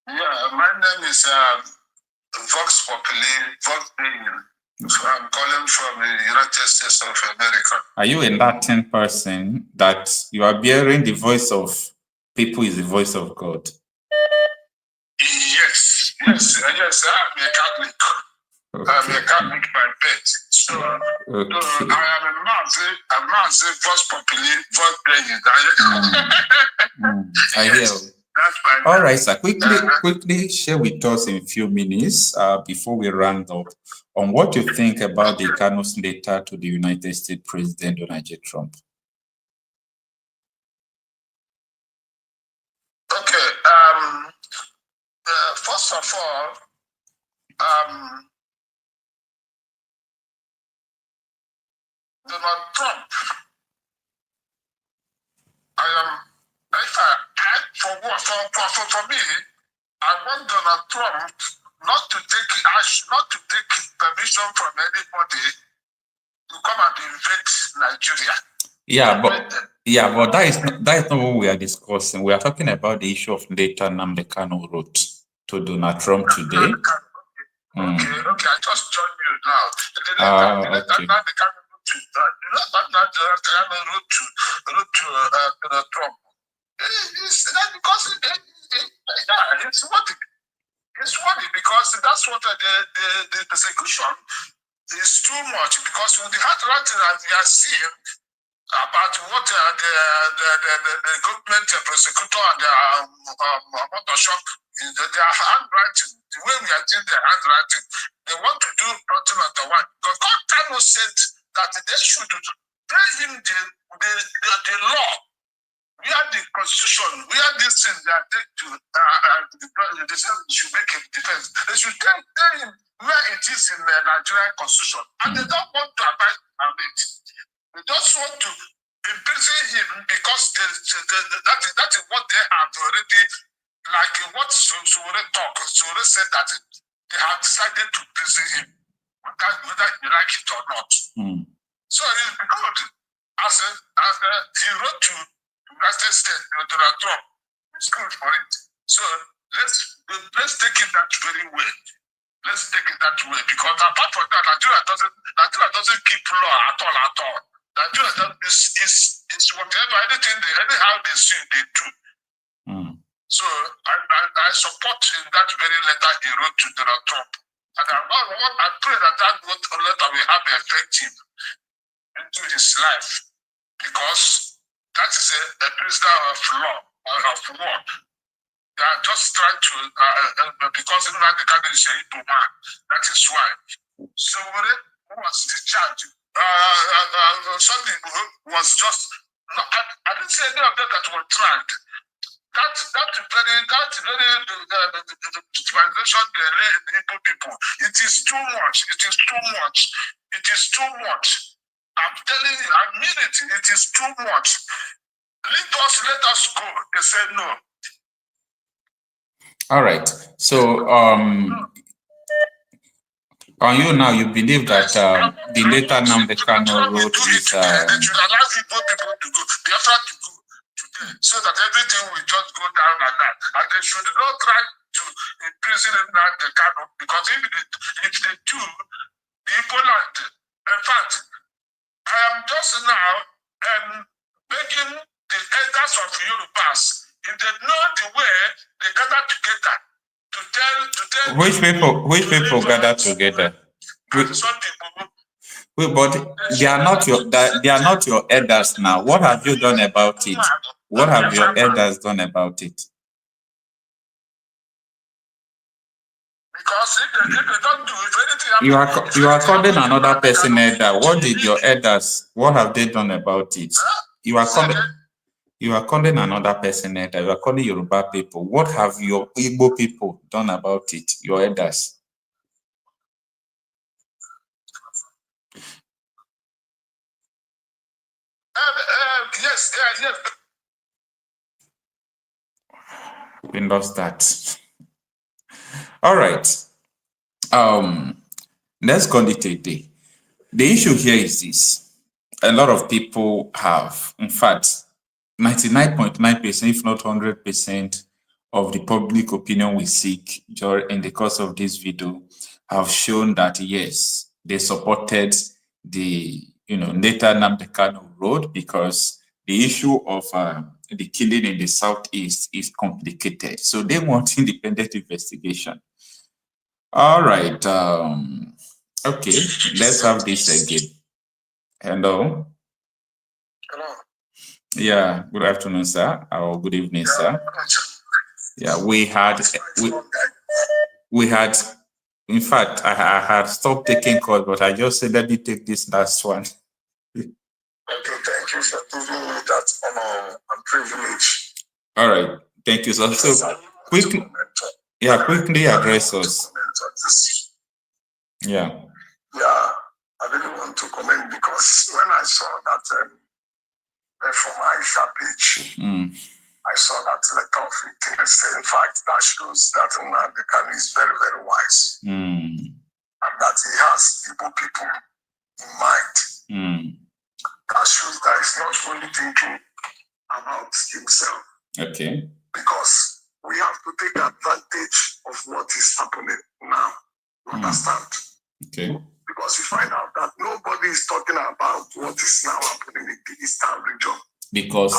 S9: Yeah, my name is Vox Populi, Vox Being. I'm calling from the United States of America.
S1: Are you a Latin person that you are bearing the voice of people is the voice of God?
S9: Yes, I'm a Catholic. Okay. I'm a Catholic by birth. So,
S1: okay.
S9: I am a massive Vox Populi, Vox Being.
S1: I hear. All right, sir. Quickly share with us in a few minutes before we round up on what you think about the Kanu's letter to the United States President Donald J. Trump.
S9: Okay. of all, Donald Trump, for me, I want Donald Trump not to take permission from anybody to come and invade Nigeria.
S1: But that is not what we are discussing. We are talking about the issue of later Nnamdi Kanu wrote to Donald Trump today.
S9: Okay, I just joined you now.
S1: Okay.
S9: Nnamdi Kanu wrote to Donald Trump. It's funny because that's what the persecution is too much, because with the handwriting that we are seeing about what the government prosecutor and the shock, their handwriting, the way we are seeing their handwriting, they want to do nothing at the one. Because God Kanu said that they should tell him the law, where the constitution, where this thing they are taking to, they should make a defense. They should tell him where it is in the Nigerian constitution, and they don't want to abide by it. They just want to imprison him because that is what they have already, like what Sowore talked. Sowore said that they have decided to imprison him, whether you like it or not. So it's because as he wrote to United States, Donald Trump, it's good for it. So let's take it that very way. Let's take it that way, because apart from that, Nigeria doesn't keep law at all. Nigeria is whatever, anyhow they see, they do. So I support in that very letter he wrote to Donald Trump. And I pray that letter will have effective into his life, because that is a prisoner of law, of war. They are just trying to, because Nnamdi Kanu is a Igbo man. That is why. So who was the charge? Sunday was just, I didn't say any of them that were tried. That very victimization they lay in Igbo people. It is too much. I'm telling you, I mean it. It is too much. Let us go. They said no.
S1: All right. So, on you now, you believe that the later Nnamdi Kanu wrote is...
S9: They should allow Igbo people to go. Biafra to go today, so that everything will just go down like that. And they should not try to imprison Nnamdi Kanu, because if they do, the Igbo land, in fact, I am just now begging the elders of Yorubas, if they know the way they gather together to tell
S1: which people gather together? But they are not your elders now. What have you done about it? What have your elders done about it?
S9: Because if they don't do it, anything
S1: you are calling another person elder. What did your elders? What have they done about it? You are calling another person elder. You are calling Yoruba people. What have your Igbo people done about it? Your elders.
S9: Yes.
S1: We lost that. All right. Let's call it a day. The issue here is this. A lot of people have, in fact, 99.9%, if not 100% of the public opinion we seek in the course of this video have shown that, yes, they supported the, later Nnamdi Kanu road, because the issue of the killing in the southeast is complicated. So they want independent investigation. All right. Okay, let's have this again. Hello.
S9: Hello.
S1: Yeah, good afternoon, sir, or good evening, sir. Yeah, we had, in fact, I had stopped taking calls, but I just said, let me take this last one.
S9: Okay, thank you for giving me that honor and privilege.
S1: All right, thank you, sir. So, Yeah, quickly address us. Yeah.
S9: Yeah, I didn't want to comment because when I saw that from Aisha page, I saw that letter of interest. In fact, that shows that Nnamdi Kanu is very, very wise. And that he has people in mind. That shows that he's not only thinking about himself.
S1: Okay.
S9: Because we have to take advantage of what is happening now. You understand?
S1: Okay.
S9: Because we find out that nobody is talking about what is now happening in the Eastern region.
S1: Because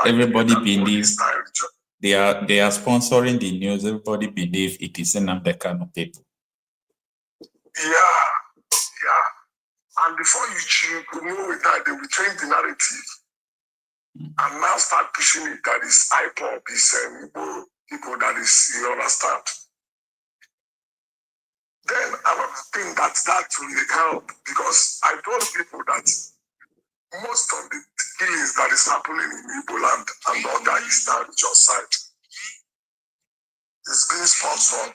S1: everybody believes they are sponsoring the news. Everybody believes it is Nnamdi Kanu people.
S9: Yeah. And before you know with that, they will change the narrative and now start pushing it that is IPOB, is people that is, you understand? Then another thing that will help, because I told people that most of the killings that is happening in Igbo land and other Eastern region side is being sponsored.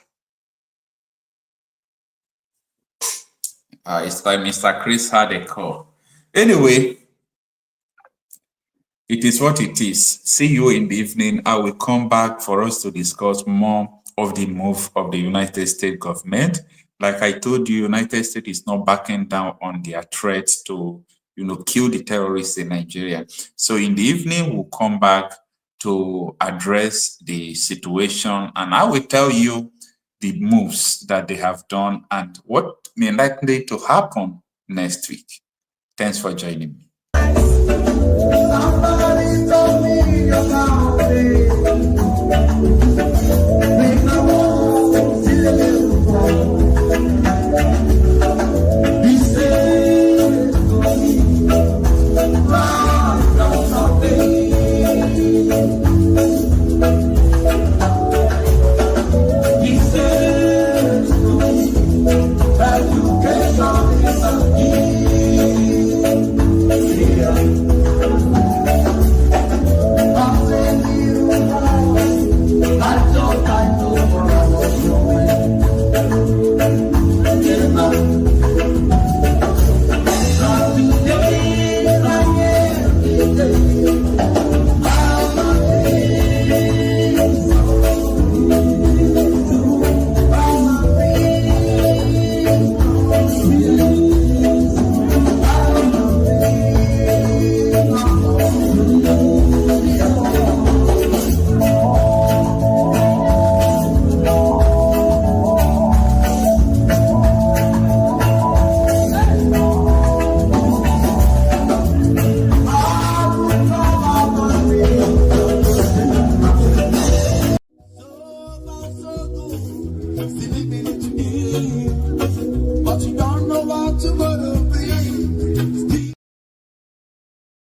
S1: It's like Mr. Chris had a call. Anyway, it is what it is. See you in the evening. I will come back for us to discuss more of the move of the United States government. Like I told you, United States is not backing down on their threats to, kill the terrorists in Nigeria. So in the evening, we'll come back to address the situation, and I will tell you the moves that they have done and what may likely to happen next week. Thanks for joining me.
S14: Somebody told me you're